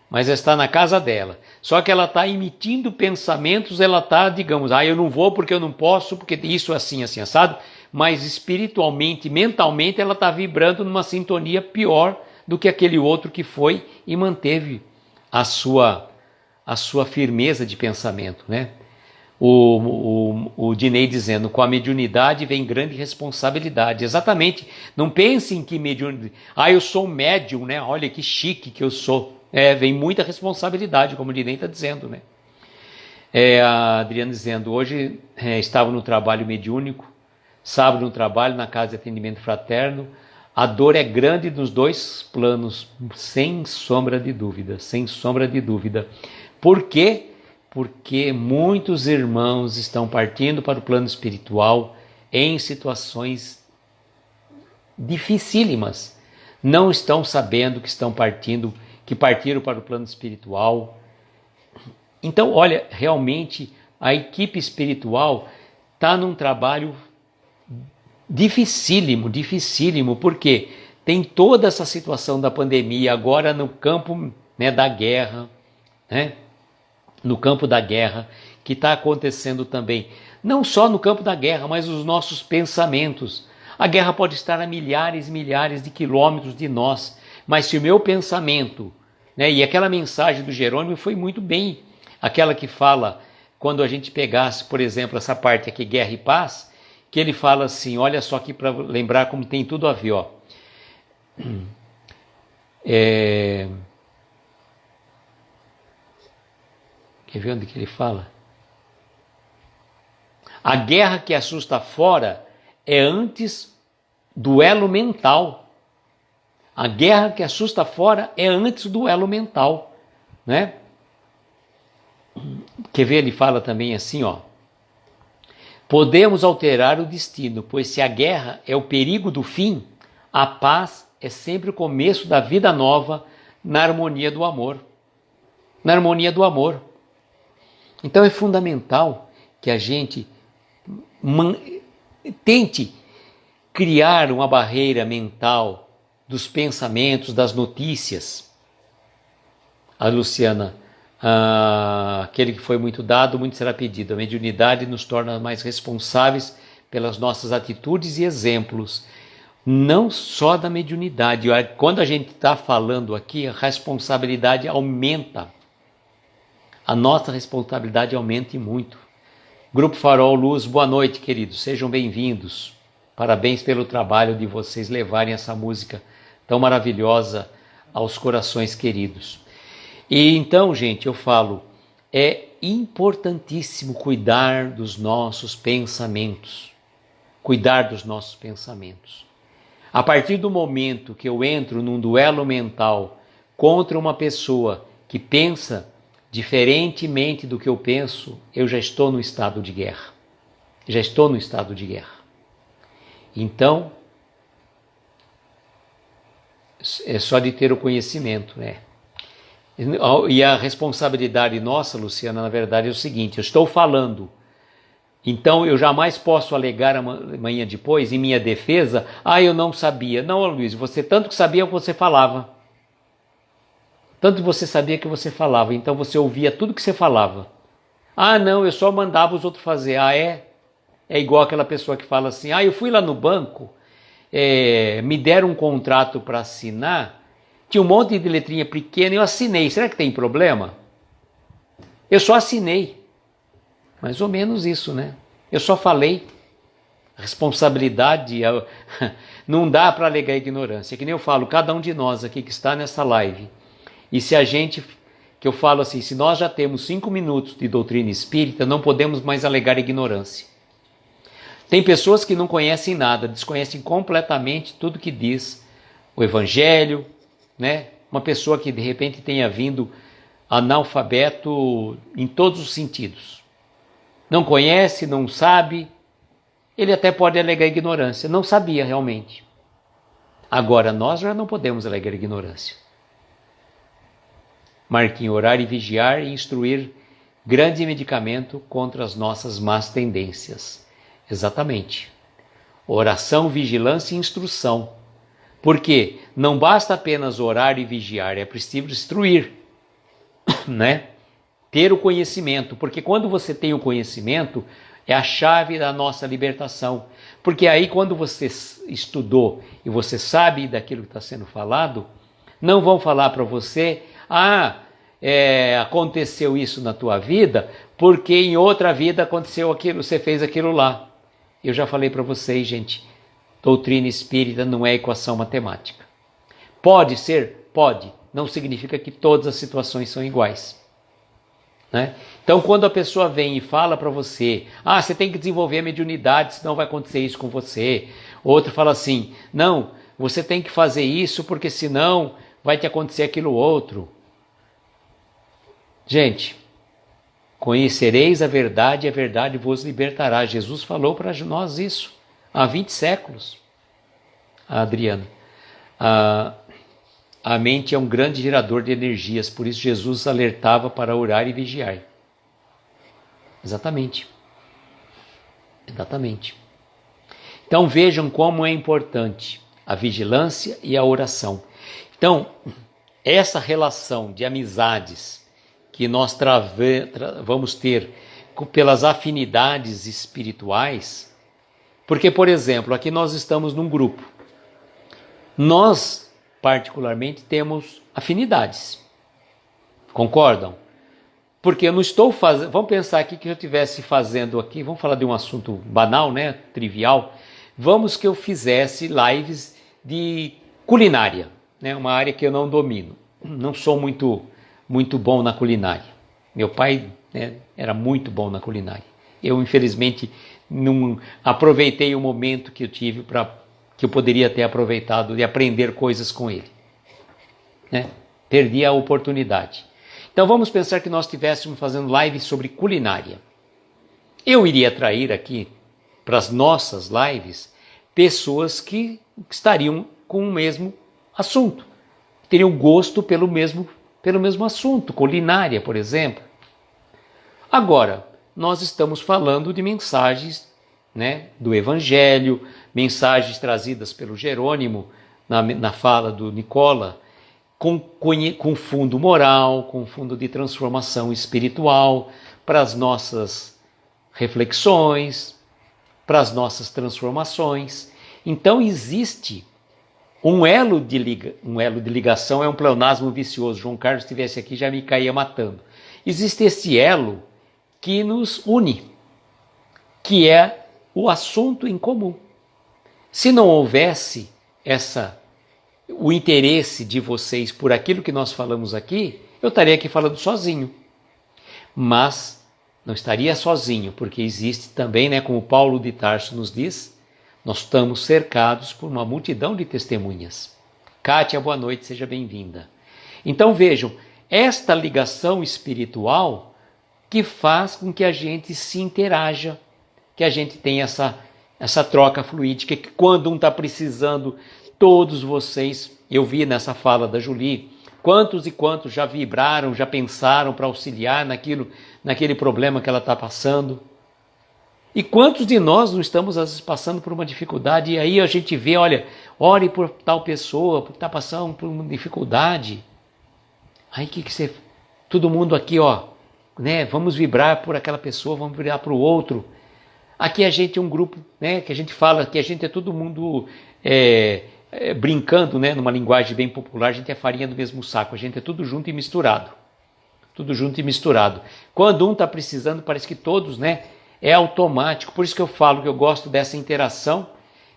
mas está na casa dela. Só que ela está emitindo pensamentos, ela está, digamos, eu não vou porque eu não posso, porque isso assim, assim, assado, mas espiritualmente, mentalmente, ela está vibrando numa sintonia pior do que aquele outro que foi e manteve a sua firmeza de pensamento, né? O Dinei dizendo, com a mediunidade vem grande responsabilidade. Exatamente, não pensem que mediunidade, eu sou um médium, né? Olha que chique que eu sou. Vem muita responsabilidade, como o Dinei está dizendo, né? A Adriana dizendo, hoje estava no trabalho mediúnico, sábado no trabalho, na casa de atendimento fraterno, a dor é grande nos dois planos, sem sombra de dúvida, sem sombra de dúvida. Por quê? Porque muitos irmãos estão partindo para o plano espiritual em situações dificílimas. Não estão sabendo que partiram para o plano espiritual. Então, olha, realmente a equipe espiritual está num trabalho dificílimo, porque tem toda essa situação da pandemia agora no campo, né, da guerra, né? No campo da guerra, que está acontecendo também, não só no campo da guerra, mas os nossos pensamentos. A guerra pode estar a milhares e milhares de quilômetros de nós, mas se o meu pensamento, né, e aquela mensagem do Jerônimo foi muito bem, aquela que fala, quando a gente pegasse, por exemplo, essa parte aqui, Guerra e Paz, que ele fala assim, olha só aqui para lembrar como tem tudo a ver, ó. Quer ver onde que ele fala? A guerra que assusta fora é antes do elo mental. A guerra que assusta fora é antes do elo mental, né? Quer ver? Ele fala também assim, ó. Podemos alterar o destino, pois se a guerra é o perigo do fim, a paz é sempre o começo da vida nova na harmonia do amor. Na harmonia do amor. Então é fundamental que a gente tente criar uma barreira mental dos pensamentos, das notícias. A Luciana, aquele que foi muito dado, muito será pedido. A mediunidade nos torna mais responsáveis pelas nossas atitudes e exemplos. Não só da mediunidade. Quando a gente está falando aqui, a responsabilidade aumenta. A nossa responsabilidade aumenta e muito. Grupo Farol Luz, boa noite, queridos. Sejam bem-vindos. Parabéns pelo trabalho de vocês levarem essa música tão maravilhosa aos corações queridos. E então, gente, eu falo, é importantíssimo cuidar dos nossos pensamentos. Cuidar dos nossos pensamentos. A partir do momento que eu entro num duelo mental contra uma pessoa que pensa diferentemente do que eu penso, eu já estou no estado de guerra. Já estou no estado de guerra. Então, é só de ter o conhecimento, né? E a responsabilidade nossa, Luciana, na verdade é o seguinte, eu estou falando, então eu jamais posso alegar amanhã depois, em minha defesa, eu não sabia. Não, Luiz, você tanto que sabia que você falava. Tanto você sabia que você falava, então você ouvia tudo que você falava. Não, eu só mandava os outros fazer. É? É igual aquela pessoa que fala assim, eu fui lá no banco, me deram um contrato para assinar, tinha um monte de letrinha pequena e eu assinei. Será que tem problema? Eu só assinei. Mais ou menos isso, né? Eu só falei. Responsabilidade, não dá para alegar ignorância. Que nem eu falo, cada um de nós aqui que está nessa live, e se a gente, que eu falo assim, se nós já temos 5 minutos de doutrina espírita, não podemos mais alegar ignorância. Tem pessoas que não conhecem nada, desconhecem completamente tudo que diz o Evangelho, né? Uma pessoa que de repente tenha vindo analfabeto em todos os sentidos. Não conhece, não sabe, ele até pode alegar ignorância, não sabia realmente. Agora, nós já não podemos alegar ignorância. Marquinhos, orar e vigiar e instruir grande medicamento contra as nossas más tendências. Exatamente. Oração, vigilância e instrução. Porque não basta apenas orar e vigiar, é preciso instruir, né? Ter o conhecimento, porque quando você tem o conhecimento, é a chave da nossa libertação. Porque aí quando você estudou e você sabe daquilo que está sendo falado, não vão falar para você, aconteceu isso na tua vida, porque em outra vida aconteceu aquilo, você fez aquilo lá. Eu já falei para vocês, gente, doutrina espírita não é equação matemática. Pode ser? Pode. Não significa que todas as situações são iguais. Né? Então, quando a pessoa vem e fala para você, você tem que desenvolver a mediunidade, senão vai acontecer isso com você. Outro fala assim, não, você tem que fazer isso porque senão vai te acontecer aquilo outro. Gente, conhecereis a verdade vos libertará. Jesus falou para nós isso há 20 séculos. Adriano, a mente é um grande gerador de energias, por isso Jesus alertava para orar e vigiar. Exatamente. Exatamente. Então vejam como é importante a vigilância e a oração. Então, essa relação de amizades que nós vamos ter pelas afinidades espirituais, porque, por exemplo, aqui nós estamos num grupo. Nós, particularmente, temos afinidades. Concordam? Porque eu não estou fazendo... Vamos pensar aqui que eu estivesse fazendo aqui, vamos falar de um assunto banal, né? Trivial. Vamos que eu fizesse lives de culinária, né? Uma área que eu não domino. Não sou muito bom na culinária. Meu pai, né, era muito bom na culinária. Eu, infelizmente, não aproveitei o momento que eu tive que eu poderia ter aproveitado de aprender coisas com ele. Né? Perdi a oportunidade. Então vamos pensar que nós estivéssemos fazendo lives sobre culinária. Eu iria atrair aqui para as nossas lives pessoas que estariam com o mesmo assunto, teriam gosto pelo mesmo assunto, culinária, por exemplo. Agora, nós estamos falando de mensagens, né, do Evangelho, mensagens trazidas pelo Jerônimo na fala do Nicola, com fundo moral, com fundo de transformação espiritual, para as nossas reflexões, para as nossas transformações. Então existe um elo de ligação, é um pleonasmo vicioso. João Carlos estivesse aqui já me caía matando. Existe esse elo que nos une, que é o assunto em comum. Se não houvesse o interesse de vocês por aquilo que nós falamos aqui, eu estaria aqui falando sozinho. Mas não estaria sozinho, porque existe também, né, como Paulo de Tarso nos diz, nós estamos cercados por uma multidão de testemunhas. Kátia, boa noite, seja bem-vinda. Então vejam, esta ligação espiritual que faz com que a gente se interaja, que a gente tenha essa troca fluídica, que quando um está precisando, todos vocês, eu vi nessa fala da Julie, quantos e quantos já vibraram, já pensaram para auxiliar naquele problema que ela está passando. E quantos de nós não estamos às vezes passando por uma dificuldade, e aí a gente vê, olha, ore por tal pessoa, porque está passando por uma dificuldade. Aí que você... Todo mundo aqui, né, vamos vibrar por aquela pessoa, vamos vibrar para o outro. Aqui a gente é um grupo, né, que a gente fala que a gente é todo mundo brincando, né, numa linguagem bem popular, a gente é farinha do mesmo saco, a gente é tudo junto e misturado. Tudo junto e misturado. Quando um está precisando, parece que todos, né, é automático. Por isso que eu falo que eu gosto dessa interação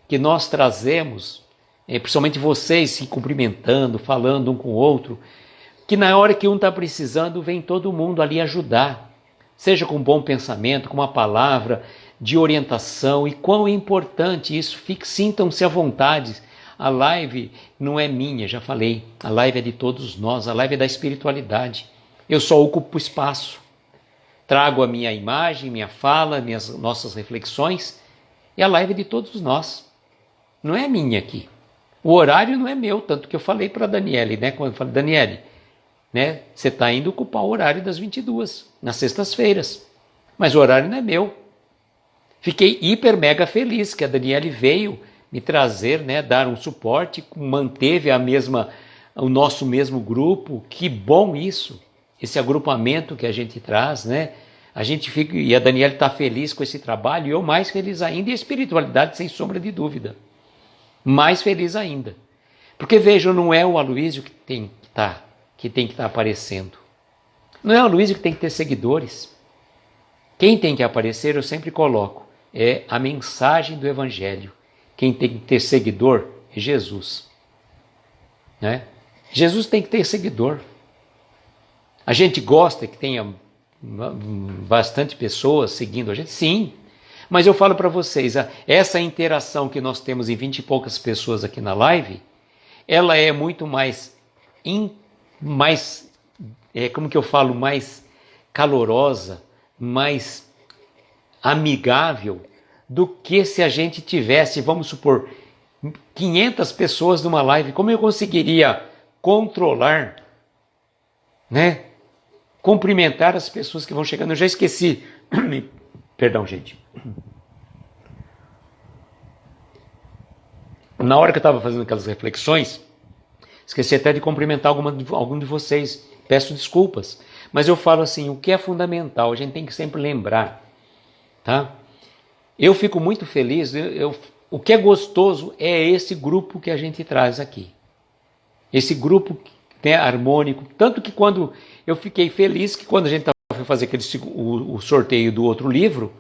que nós trazemos, principalmente vocês se cumprimentando, falando um com o outro, que na hora que um está precisando, vem todo mundo ali ajudar. seja com bom pensamento, com uma palavra de orientação, e quão é importante isso. Sintam-se à vontade. A live não é minha, já falei, a live é de todos nós, a live é da espiritualidade. Eu só ocupo espaço, trago a minha imagem, minha fala, nossas reflexões, e a live é de todos nós, não é minha aqui. O horário não é meu, tanto que eu falei para a Daniele, né? Quando eu falei, Daniele, né? Você está indo ocupar o horário das 22, nas sextas-feiras, mas o horário não é meu. Fiquei hiper mega feliz que a Daniele veio me trazer, né? Dar um suporte, manteve o nosso mesmo grupo. Que bom isso, esse agrupamento que a gente traz, né? A gente fica, e a Daniele está feliz com esse trabalho, e eu mais feliz ainda, e a espiritualidade, sem sombra de dúvida, mais feliz ainda. Porque vejam, não é o Aloysio que tem que estar aparecendo. Não é o Aloysio que tem que ter seguidores. Quem tem que aparecer, eu sempre coloco, é a mensagem do Evangelho. Quem tem que ter seguidor é Jesus, né? Jesus tem que ter seguidor. A gente gosta que tenha bastante pessoas seguindo a gente, sim. Mas eu falo para vocês, essa interação que nós temos em 20 e poucas pessoas aqui na live, ela é muito mais como que eu falo, mais calorosa, mais amigável do que se a gente tivesse, vamos supor, 500 pessoas numa live. Como eu conseguiria controlar, né? Cumprimentar as pessoas que vão chegando? Eu já esqueci. Perdão, gente. Na hora que eu estava fazendo aquelas reflexões, esqueci até de cumprimentar algum de vocês. Peço desculpas. Mas eu falo assim, o que é fundamental, a gente tem que sempre lembrar, tá? Eu fico muito feliz, o que é gostoso é esse grupo que a gente traz aqui. Esse grupo, né, harmônico. Tanto que quando eu fiquei feliz, que quando a gente estava fazendo o sorteio do outro livro,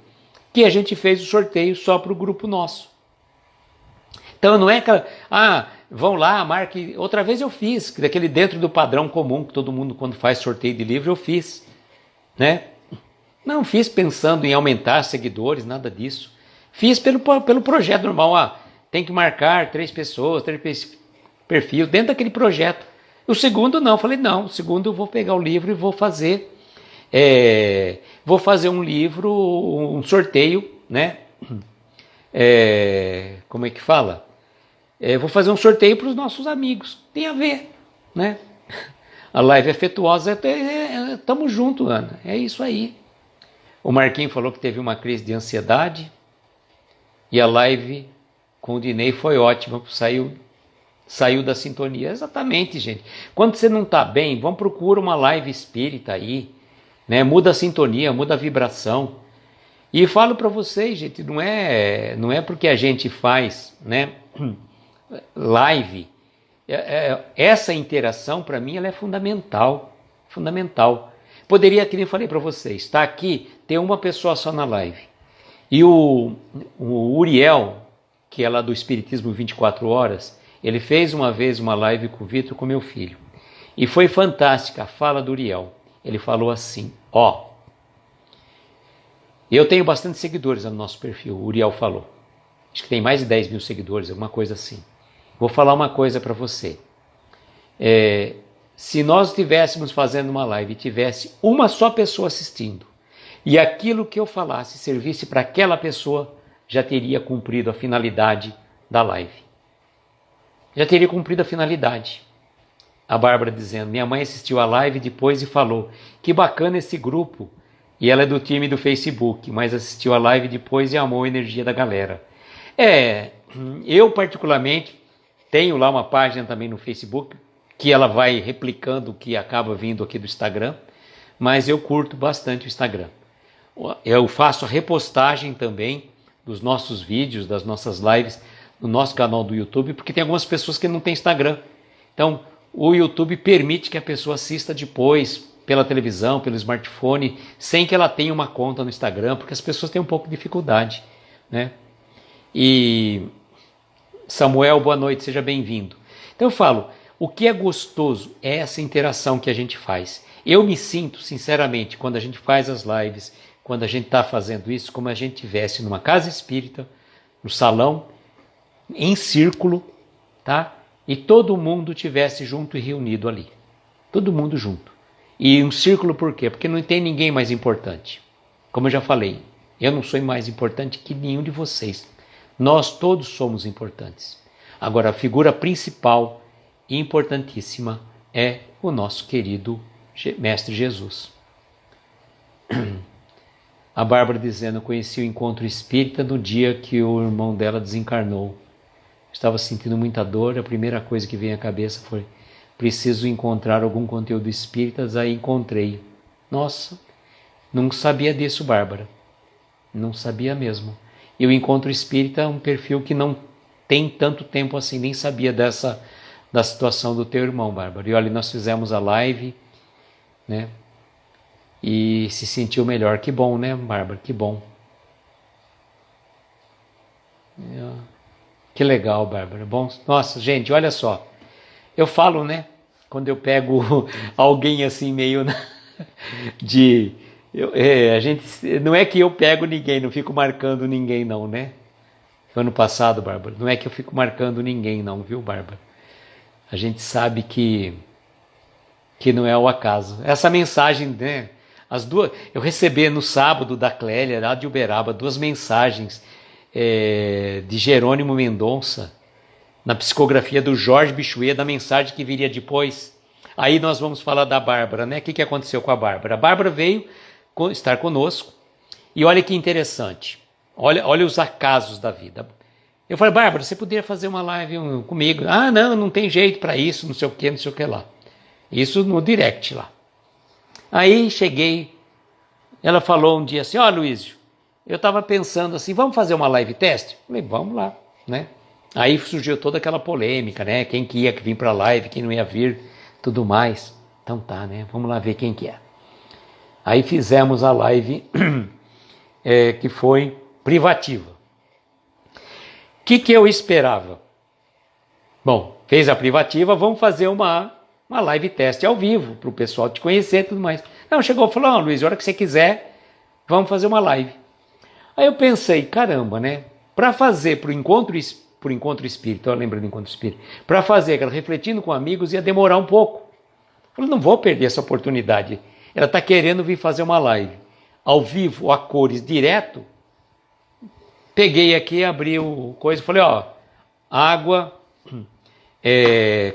que a gente fez o sorteio só para o grupo nosso. Então não é que, vão lá, marque. Outra vez eu fiz, daquele dentro do padrão comum, que todo mundo quando faz sorteio de livro, eu fiz, né? Não fiz pensando em aumentar seguidores, nada disso. Fiz pelo projeto normal. Tem que marcar 3 pessoas, 3 perfis, dentro daquele projeto. O segundo não, falei, não, o segundo eu vou pegar o livro e vou fazer um livro, um sorteio, né? Como é que fala? Vou fazer um sorteio para os nossos amigos. Tem a ver, né? A live afetuosa, estamos juntos, Ana. É isso aí. O Marquinhos falou que teve uma crise de ansiedade e a live com o Dinei foi ótima, saiu da sintonia. Exatamente, gente. Quando você não está bem, vamos procurar uma live espírita aí, né? Muda a sintonia, muda a vibração. E falo para vocês, gente, não é porque a gente faz, né, live, essa interação para mim ela é fundamental, fundamental. Poderia, que nem falei para vocês, tá aqui, tem uma pessoa só na live. E o Uriel, que é lá do Espiritismo 24 Horas, ele fez uma vez uma live com o Vitor, com meu filho. E foi fantástica a fala do Uriel. Ele falou assim, eu tenho bastante seguidores no nosso perfil, o Uriel falou. Acho que tem mais de 10 mil seguidores, alguma coisa assim. Vou falar uma coisa para você. Se nós estivéssemos fazendo uma live e tivesse uma só pessoa assistindo, e aquilo que eu falasse servisse para aquela pessoa, já teria cumprido a finalidade da live. Já teria cumprido a finalidade. A Bárbara dizendo, minha mãe assistiu a live depois e falou, que bacana esse grupo. E ela é do time do Facebook, mas assistiu a live depois e amou a energia da galera. Eu particularmente tenho lá uma página também no Facebook, que ela vai replicando o que acaba vindo aqui do Instagram, mas eu curto bastante o Instagram. Eu faço a repostagem também dos nossos vídeos, das nossas lives, no nosso canal do YouTube, porque tem algumas pessoas que não têm Instagram. Então, o YouTube permite que a pessoa assista depois, pela televisão, pelo smartphone, sem que ela tenha uma conta no Instagram, porque as pessoas têm um pouco de dificuldade, né? E Samuel, boa noite, seja bem-vindo. Então eu falo, o que é gostoso é essa interação que a gente faz. Eu me sinto, sinceramente, quando a gente faz as lives, quando a gente está fazendo isso, como a gente estivesse numa casa espírita, no salão, em círculo, tá? E todo mundo tivesse junto e reunido ali. Todo mundo junto. E um círculo por quê? Porque não tem ninguém mais importante. Como eu já falei, eu não sou mais importante que nenhum de vocês. Nós todos somos importantes. Agora, a figura principal e importantíssima é o nosso querido Mestre Jesus. A Bárbara dizendo, conheci o encontro espírita no dia que o irmão dela desencarnou. Estava sentindo muita dor, a primeira coisa que veio à cabeça foi, preciso encontrar algum conteúdo espírita, aí encontrei. Nossa, não sabia disso, Bárbara. Não sabia mesmo. E o encontro espírita é um perfil que não tem tanto tempo assim, nem sabia da situação do teu irmão, Bárbara. E olha, nós fizemos a live, né? E se sentiu melhor. Que bom, né, Bárbara? Que bom. Que legal, Bárbara. Bom, nossa, gente, olha só. Eu falo, né? Quando eu pego alguém assim meio de... a gente, não é que eu pego ninguém, não fico marcando ninguém não, né? Ano passado, Bárbara, não é que eu fico marcando ninguém não, viu, Bárbara? A gente sabe que não é o acaso. Essa mensagem, né? As duas, eu recebi no sábado da Clélia, lá de Uberaba, 2 mensagens de Jerônimo Mendonça, na psicografia do Jorge Bichuê, da mensagem que viria depois. Aí nós vamos falar da Bárbara, né? O que aconteceu com a Bárbara? A Bárbara veio estar conosco e olha que interessante. Olha os acasos da vida. Eu falei, Bárbara, você poderia fazer uma live comigo? Ah, não tem jeito para isso, não sei o que lá. Isso no direct lá. Aí cheguei, ela falou um dia assim, Luísio, eu estava pensando assim, vamos fazer uma live teste? Eu falei, vamos lá, né? Aí surgiu toda aquela polêmica, né? Quem que ia vir para a live, quem não ia vir, tudo mais. Então tá, né? Vamos lá ver quem que é. Aí fizemos a live que foi privativa. O que eu esperava? Bom, fez a privativa, vamos fazer uma live teste ao vivo, para o pessoal te conhecer e tudo mais. Não, chegou e falou, Luiz, a hora que você quiser, vamos fazer uma live. Aí eu pensei, caramba, né? Para fazer para o encontro espírita, eu lembro do encontro espírita, para fazer aquela refletindo com amigos ia demorar um pouco. Eu falei, não vou perder essa oportunidade. Ela está querendo vir fazer uma live ao vivo, a cores, direto. Peguei aqui, abri o coisa e falei, água,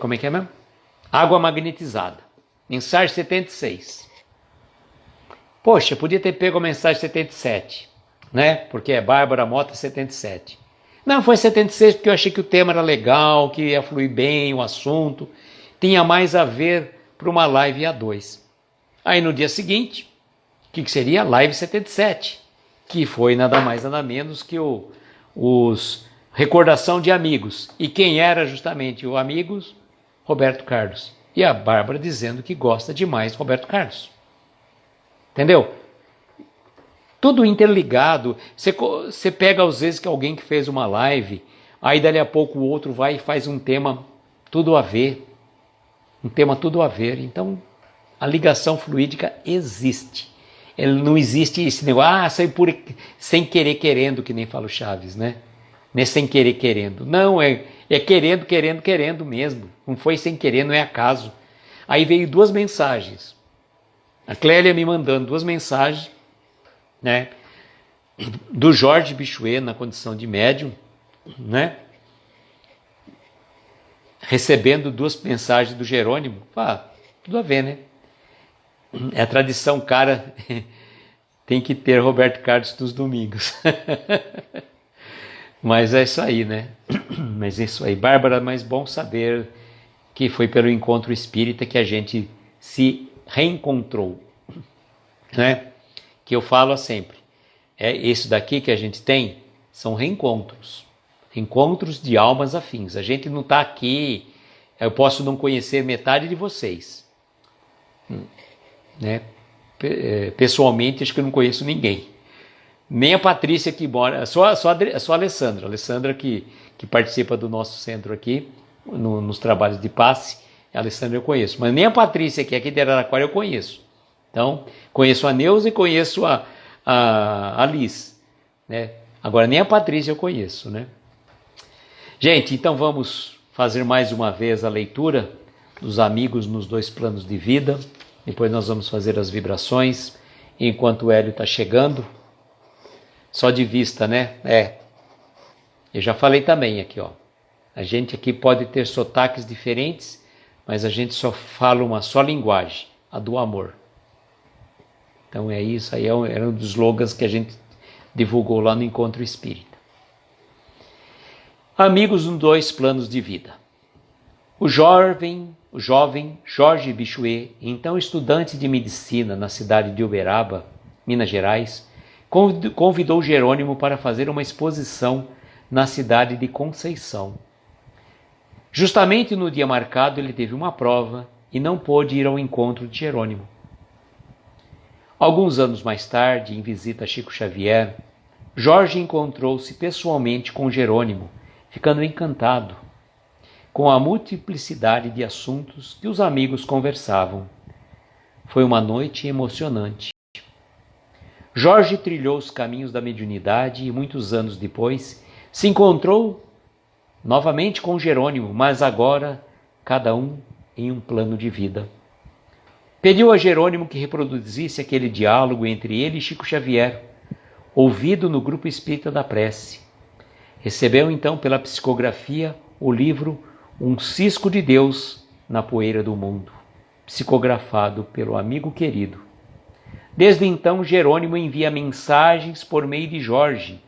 como é que é mesmo? Água magnetizada. Mensagem 76. Poxa, podia ter pego a mensagem 77, né? Porque é Bárbara Mota 77. Não, foi 76 porque eu achei que o tema era legal, que ia fluir bem o assunto, tinha mais a ver para uma live A2. Aí no dia seguinte, o que seria? Live 77, que foi nada mais nada menos que os Recordação de Amigos. E quem era justamente o Amigos? Roberto Carlos. E a Bárbara dizendo que gosta demais de Roberto Carlos. Entendeu? Tudo interligado. Você pega às vezes que alguém que fez uma live, aí dali a pouco o outro vai e faz um tema tudo a ver. Um tema tudo a ver. Então, a ligação fluídica existe. Não existe esse negócio, sem querer querendo, que nem fala o Chaves, né? Não é sem querer querendo. Não, é querendo mesmo. Não foi sem querer, não é acaso. Aí veio 2 mensagens. A Clélia me mandando 2 mensagens, né? Do Jorge Bichuê na condição de médium, né? Recebendo 2 mensagens do Jerônimo. Tudo a ver, né? É a tradição, cara, tem que ter Roberto Carlos dos domingos. Mas é isso aí, né? Mas é isso aí. Bárbara, mas bom saber que foi pelo encontro espírita que a gente se reencontrou, né? Que eu falo sempre. Isso daqui que a gente tem são reencontros. Encontros de almas afins. A gente não está aqui, eu posso não conhecer metade de vocês. Né? Pessoalmente, acho que eu não conheço ninguém. Nem a Patrícia que mora, só a Alessandra que participa do nosso centro aqui, nos trabalhos de passe, A Alessandra eu conheço, mas nem a Patrícia, que é aqui de Araraquara, eu conheço. Então, conheço a Neuza e conheço a Liz, né? Agora, nem a Patrícia eu conheço, né? Gente, então vamos fazer mais uma vez a leitura dos amigos nos dois planos de vida. Depois nós vamos fazer as vibrações, enquanto o Hélio está chegando. Só de vista, né? Eu já falei também aqui, ó. A gente aqui pode ter sotaques diferentes, mas a gente só fala uma só linguagem, a do amor. Então é isso, aí era um dos slogans que a gente divulgou lá no Encontro Espírita. Amigos nos dois planos de vida. O jovem Jorge Bichuê, então estudante de medicina na cidade de Uberaba, Minas Gerais, convidou Jerônimo para fazer uma exposição na cidade de Conceição. Justamente no dia marcado ele teve uma prova e não pôde ir ao encontro de Jerônimo. Alguns anos mais tarde, em visita a Chico Xavier, Jorge encontrou-se pessoalmente com Jerônimo, ficando encantado com a multiplicidade de assuntos que os amigos conversavam. Foi uma noite emocionante. Jorge trilhou os caminhos da mediunidade e muitos anos depois se encontrou novamente com Jerônimo, mas agora cada um em um plano de vida. Pediu a Jerônimo que reproduzisse aquele diálogo entre ele e Chico Xavier, ouvido no Grupo Espírita da Prece. Recebeu então pela psicografia o livro Um Cisco de Deus na Poeira do Mundo, psicografado pelo amigo querido. Desde então, Jerônimo envia mensagens por meio de Jorge,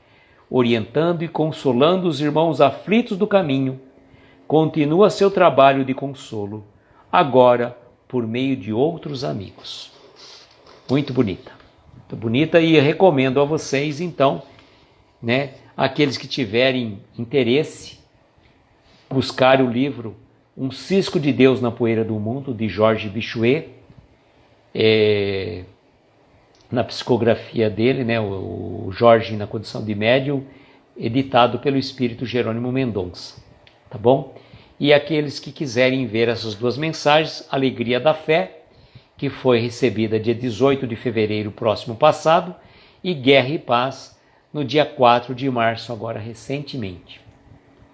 orientando e consolando os irmãos aflitos do caminho. Continua seu trabalho de consolo, agora por meio de outros amigos. Muito bonita. Muito bonita, e recomendo a vocês, então, né, aqueles que tiverem interesse, buscar o livro Um Cisco de Deus na Poeira do Mundo, de Jorge Bichuê, na psicografia dele, né, o Jorge na condição de médium, editado pelo Espírito Jerônimo Mendonça, tá bom? E aqueles que quiserem ver essas duas mensagens, Alegria da Fé, que foi recebida dia 18 de fevereiro próximo passado, e Guerra e Paz, no dia 4 de março, agora recentemente,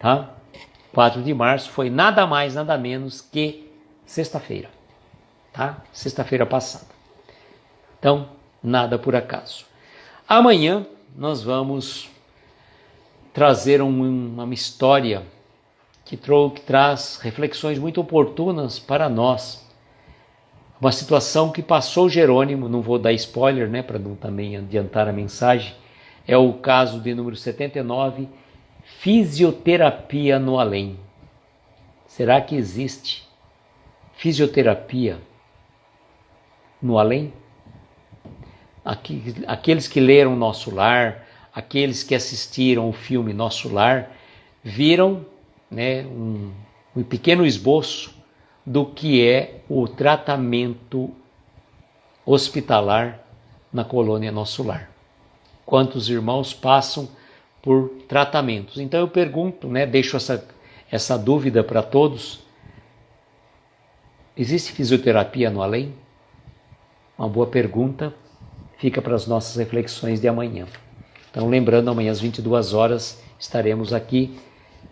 tá? 4 de março foi nada mais, nada menos que sexta-feira, tá? Sexta-feira passada. Então, nada por acaso. Amanhã nós vamos trazer uma história que traz reflexões muito oportunas para nós. Uma situação que passou Jerônimo, não vou dar spoiler, né, para não também adiantar a mensagem, é o caso de número 79, fisioterapia no além. Será que existe fisioterapia no além? Aqueles que leram Nosso Lar, aqueles que assistiram o filme Nosso Lar, viram, né, um pequeno esboço do que é o tratamento hospitalar na colônia Nosso Lar. Quantos irmãos passam por tratamentos? Então eu pergunto, né, deixo essa dúvida para todos. Existe fisioterapia no além? Uma boa pergunta, fica para as nossas reflexões de amanhã. Então, lembrando, amanhã às 22 horas estaremos aqui,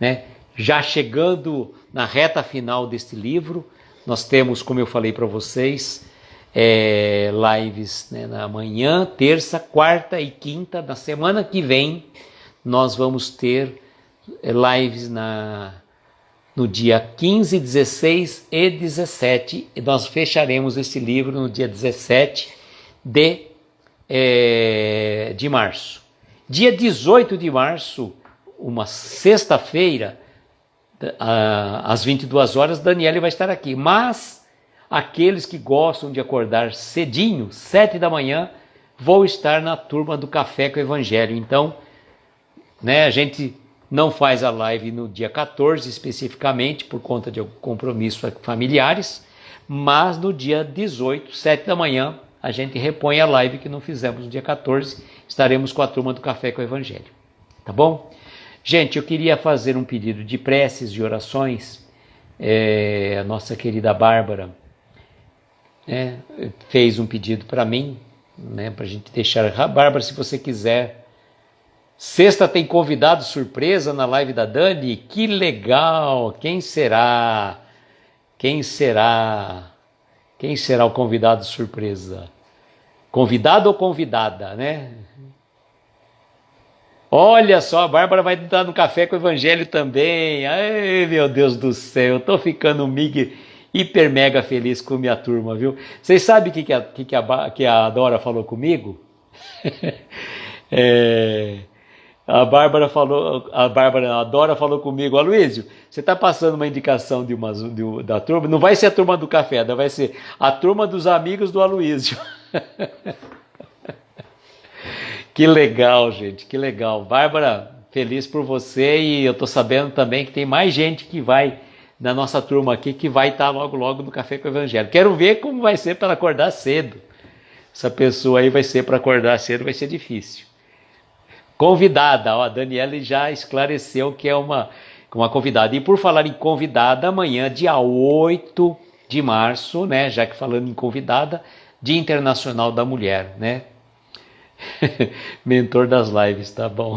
né, já chegando na reta final deste livro. Nós temos, como eu falei para vocês, lives, né, na manhã, terça, quarta e quinta. Na semana que vem, nós vamos ter lives no dia 15, 16 e 17. E nós fecharemos esse livro no dia 17 de março. Dia 18 de março, uma sexta-feira, às 22 horas, Daniele vai estar aqui. Mas aqueles que gostam de acordar cedinho, 7 da manhã, vou estar na turma do Café com o Evangelho. Então, né, a gente não faz a live no dia 14 especificamente, por conta de compromissos familiares, mas no dia 18, 7 da manhã, a gente repõe a live que não fizemos no dia 14, estaremos com a turma do Café com o Evangelho. Tá bom? Gente, eu queria fazer um pedido de preces e orações A nossa querida Bárbara, né, fez um pedido para mim, né, para a gente deixar. Bárbara, se você quiser. Sexta tem convidado surpresa na live da Dani. Que legal! Quem será? Quem será? Quem será o convidado surpresa? Convidado ou convidada, né? Olha só, a Bárbara vai estar no Café com o Evangelho também. Ai, meu Deus do céu, eu tô ficando hiper mega feliz com minha turma, viu? Vocês sabem o que a Dora falou comigo? É, a Dora falou comigo, Aloysio, você está passando uma indicação da turma, não vai ser a turma do café, vai ser a turma dos amigos do Aloysio. Que legal, gente, que legal. Bárbara, feliz por você e eu tô sabendo também que tem mais gente que vai da nossa turma aqui que vai estar logo logo no Café com o Evangelho. Quero ver como vai ser para acordar cedo. Essa pessoa aí vai ser para acordar cedo, vai ser difícil. Convidada, ó, a Daniela já esclareceu que é uma convidada. E por falar em convidada, amanhã, dia 8 de março, né, já que falando em convidada, Dia Internacional da Mulher, né? Mentor das lives, tá bom.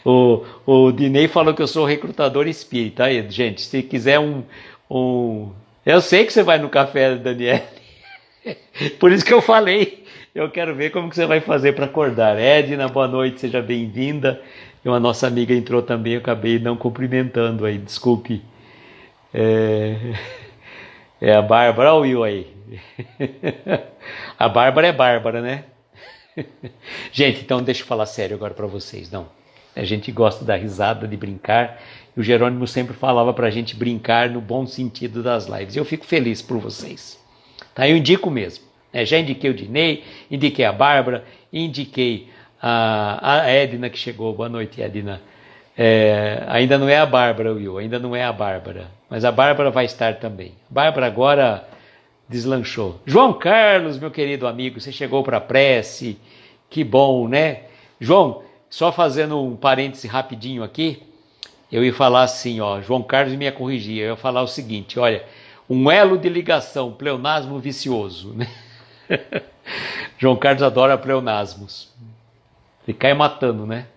O Dinei falou que eu sou recrutador espírita. Aí, gente, se quiser um. Eu sei que você vai no café, Daniel. Por isso que eu falei. Eu quero ver como que você vai fazer para acordar. Edna, boa noite, seja bem-vinda. E uma nossa amiga entrou também, eu acabei não cumprimentando aí, desculpe. É, é a Bárbara, olha o Will aí. A Bárbara é Bárbara, né? Gente, então deixa eu falar sério agora para vocês. Não, a gente gosta da risada, de brincar. E o Jerônimo sempre falava para a gente brincar no bom sentido das lives. E eu fico feliz por vocês. Tá? Eu indico mesmo. Já indiquei o Dinei, indiquei a Bárbara, indiquei a Edna que chegou. Boa noite, Edna. Ainda não é a Bárbara, Will, ainda não é a Bárbara. Mas a Bárbara vai estar também. A Bárbara agora deslanchou. João Carlos, meu querido amigo, você chegou para a prece, que bom, né? João, só fazendo um parêntese rapidinho aqui, eu ia falar assim, ó, João Carlos me ia corrigir, eu ia falar o seguinte, olha, um elo de ligação, pleonasmo vicioso, né? João Carlos adora pleonasmos. Ele cai matando, né?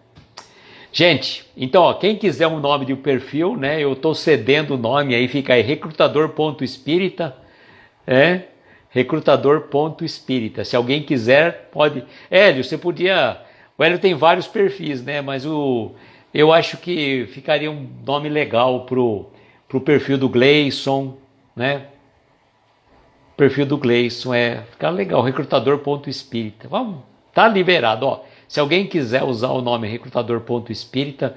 Gente, então, ó, quem quiser um nome de um perfil, né? Eu estou cedendo o nome aí, fica aí, recrutador.espírita, recrutador.espírita. Se alguém quiser, pode. Hélio, você podia. O Hélio tem vários perfis, né? Mas eu acho que ficaria um nome legal pro perfil do Gleison, né? O perfil do Gleison fica legal, recrutador.espírita. Vamos, tá liberado, ó. Se alguém quiser usar o nome recrutador.espírita,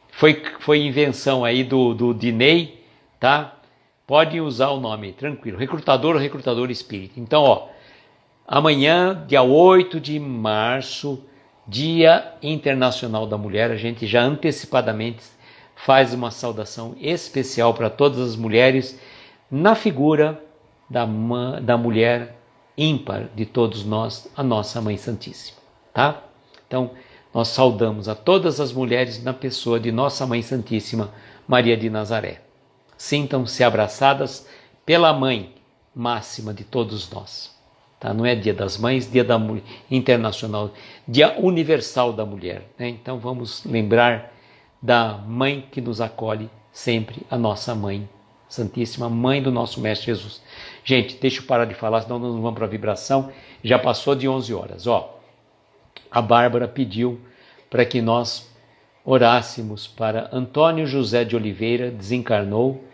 foi invenção aí do Dinei, tá? Pode usar o nome, tranquilo. Recrutador ou recrutador espírita. Então, ó, amanhã, dia 8 de março, Dia Internacional da Mulher, a gente já antecipadamente faz uma saudação especial para todas as mulheres na figura da mulher ímpar de todos nós, a nossa Mãe Santíssima, tá? Então, nós saudamos a todas as mulheres na pessoa de nossa Mãe Santíssima, Maria de Nazaré. Sintam-se abraçadas pela Mãe máxima de todos nós. Tá? Não é Dia das Mães, Dia Internacional, Dia Universal da Mulher. Né? Então vamos lembrar da Mãe que nos acolhe sempre, a nossa Mãe Santíssima, Mãe do nosso Mestre Jesus. Gente, deixa eu parar de falar, senão nós vamos para a vibração. Já passou de 11 horas. Ó, a Bárbara pediu para que nós orássemos para Antônio José de Oliveira, desencarnou,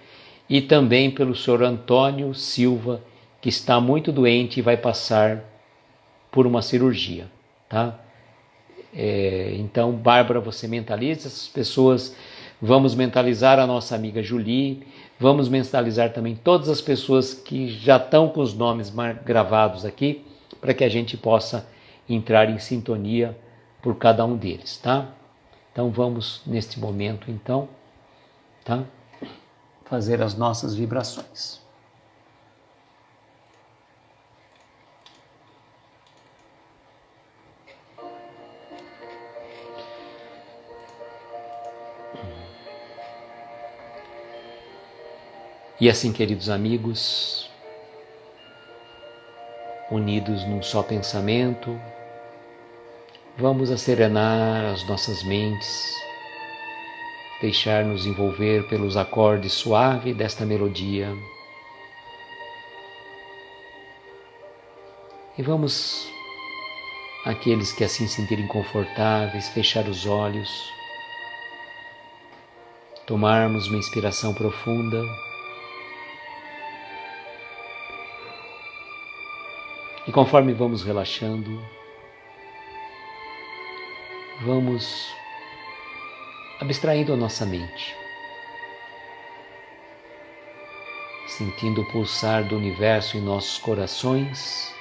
e também pelo senhor Antônio Silva, que está muito doente e vai passar por uma cirurgia, tá? Então, Bárbara, você mentaliza essas pessoas, vamos mentalizar a nossa amiga Julie, vamos mentalizar também todas as pessoas que já estão com os nomes gravados aqui, para que a gente possa entrar em sintonia por cada um deles, tá? Então vamos neste momento, então, tá? Fazer as nossas vibrações. E assim, queridos amigos, unidos num só pensamento, vamos acerenar as nossas mentes, deixar-nos envolver pelos acordes suaves desta melodia. E vamos, aqueles que assim se sentirem confortáveis, fechar os olhos, tomarmos uma inspiração profunda e conforme vamos relaxando, vamos abstraindo a nossa mente, sentindo o pulsar do universo em nossos corações.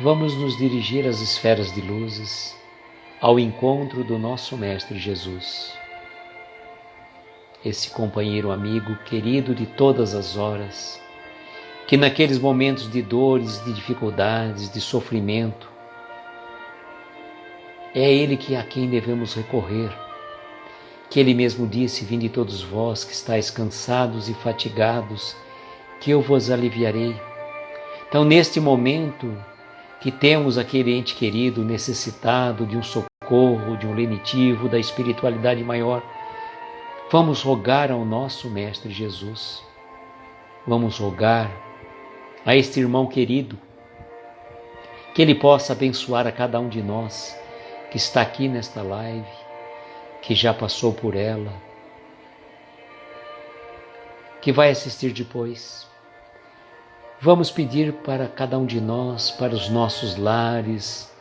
Vamos nos dirigir às esferas de luzes, ao encontro do nosso Mestre Jesus. Esse companheiro amigo querido de todas as horas, que naqueles momentos de dores, de dificuldades, de sofrimento, é Ele a quem devemos recorrer, que Ele mesmo disse: vinde todos vós que estáis cansados e fatigados, que eu vos aliviarei. Então, neste momento que temos aquele ente querido necessitado de um socorro, de um lenitivo, da espiritualidade maior, vamos rogar ao nosso Mestre Jesus, vamos rogar a este irmão querido, que Ele possa abençoar a cada um de nós que está aqui nesta live, que já passou por ela, que vai assistir depois. Vamos pedir para cada um de nós, para os nossos lares,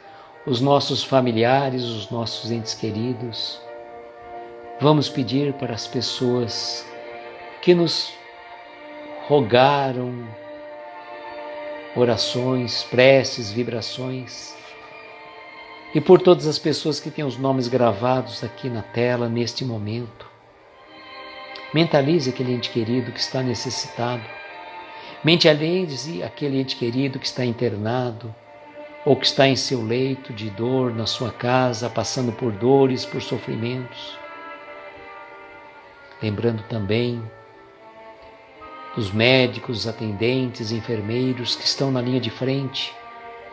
os nossos familiares, os nossos entes queridos. Vamos pedir para as pessoas que nos rogaram orações, preces, vibrações. E por todas as pessoas que têm os nomes gravados aqui na tela, neste momento. Mentalize aquele ente querido que está necessitado. Mentalize aquele ente querido que está internado ou que está em seu leito de dor, na sua casa, passando por dores, por sofrimentos. Lembrando também dos médicos, atendentes, enfermeiros que estão na linha de frente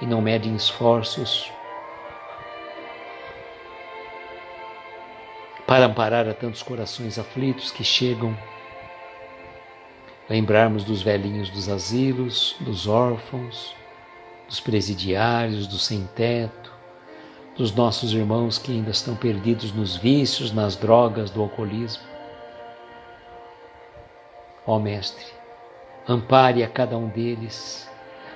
e não medem esforços para amparar a tantos corações aflitos que chegam. Lembrarmos dos velhinhos dos asilos, dos órfãos, dos presidiários, do sem-teto, dos nossos irmãos que ainda estão perdidos nos vícios, nas drogas, do alcoolismo. Ó Mestre, ampare a cada um deles,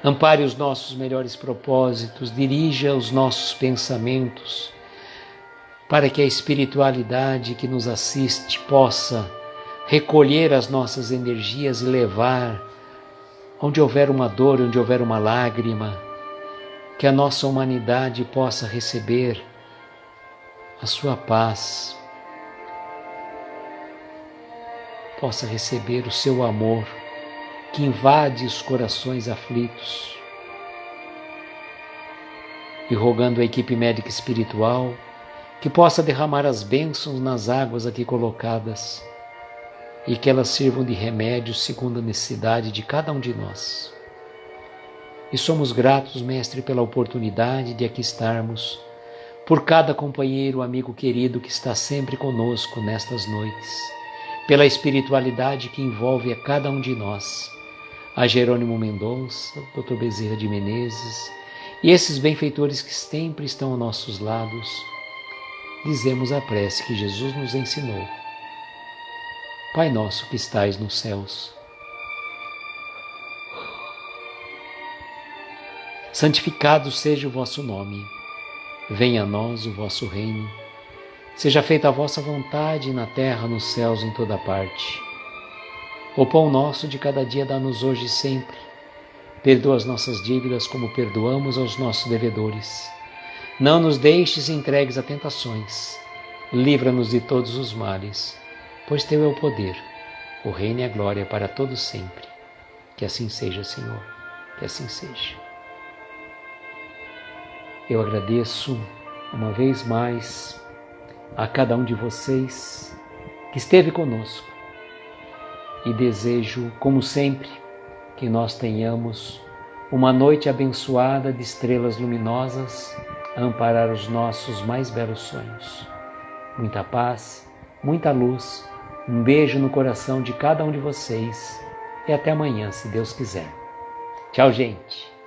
ampare os nossos melhores propósitos, dirija os nossos pensamentos, para que a espiritualidade que nos assiste possa recolher as nossas energias e levar onde houver uma dor, onde houver uma lágrima, que a nossa humanidade possa receber a sua paz, possa receber o seu amor que invade os corações aflitos. E rogando a equipe médica espiritual que possa derramar as bênçãos nas águas aqui colocadas e que elas sirvam de remédio segundo a necessidade de cada um de nós. E somos gratos, Mestre, pela oportunidade de aqui estarmos, por cada companheiro, amigo querido que está sempre conosco nestas noites, pela espiritualidade que envolve a cada um de nós, a Jerônimo Mendonça, Dr. Bezerra de Menezes e esses benfeitores que sempre estão aos nossos lados. Dizemos a prece que Jesus nos ensinou. Pai nosso que estais nos céus, santificado seja o vosso nome, venha a nós o vosso reino, seja feita a vossa vontade na terra, nos céus, em toda parte. O pão nosso de cada dia dá-nos hoje e sempre, perdoa as nossas dívidas como perdoamos aos nossos devedores. Não nos deixes entregues a tentações, livra-nos de todos os males, pois teu é o poder, o reino e a glória para todos sempre. Que assim seja, Senhor, que assim seja. Eu agradeço uma vez mais a cada um de vocês que esteve conosco e desejo, como sempre, que nós tenhamos uma noite abençoada de estrelas luminosas a amparar os nossos mais belos sonhos. Muita paz, muita luz, um beijo no coração de cada um de vocês e até amanhã, se Deus quiser. Tchau, gente!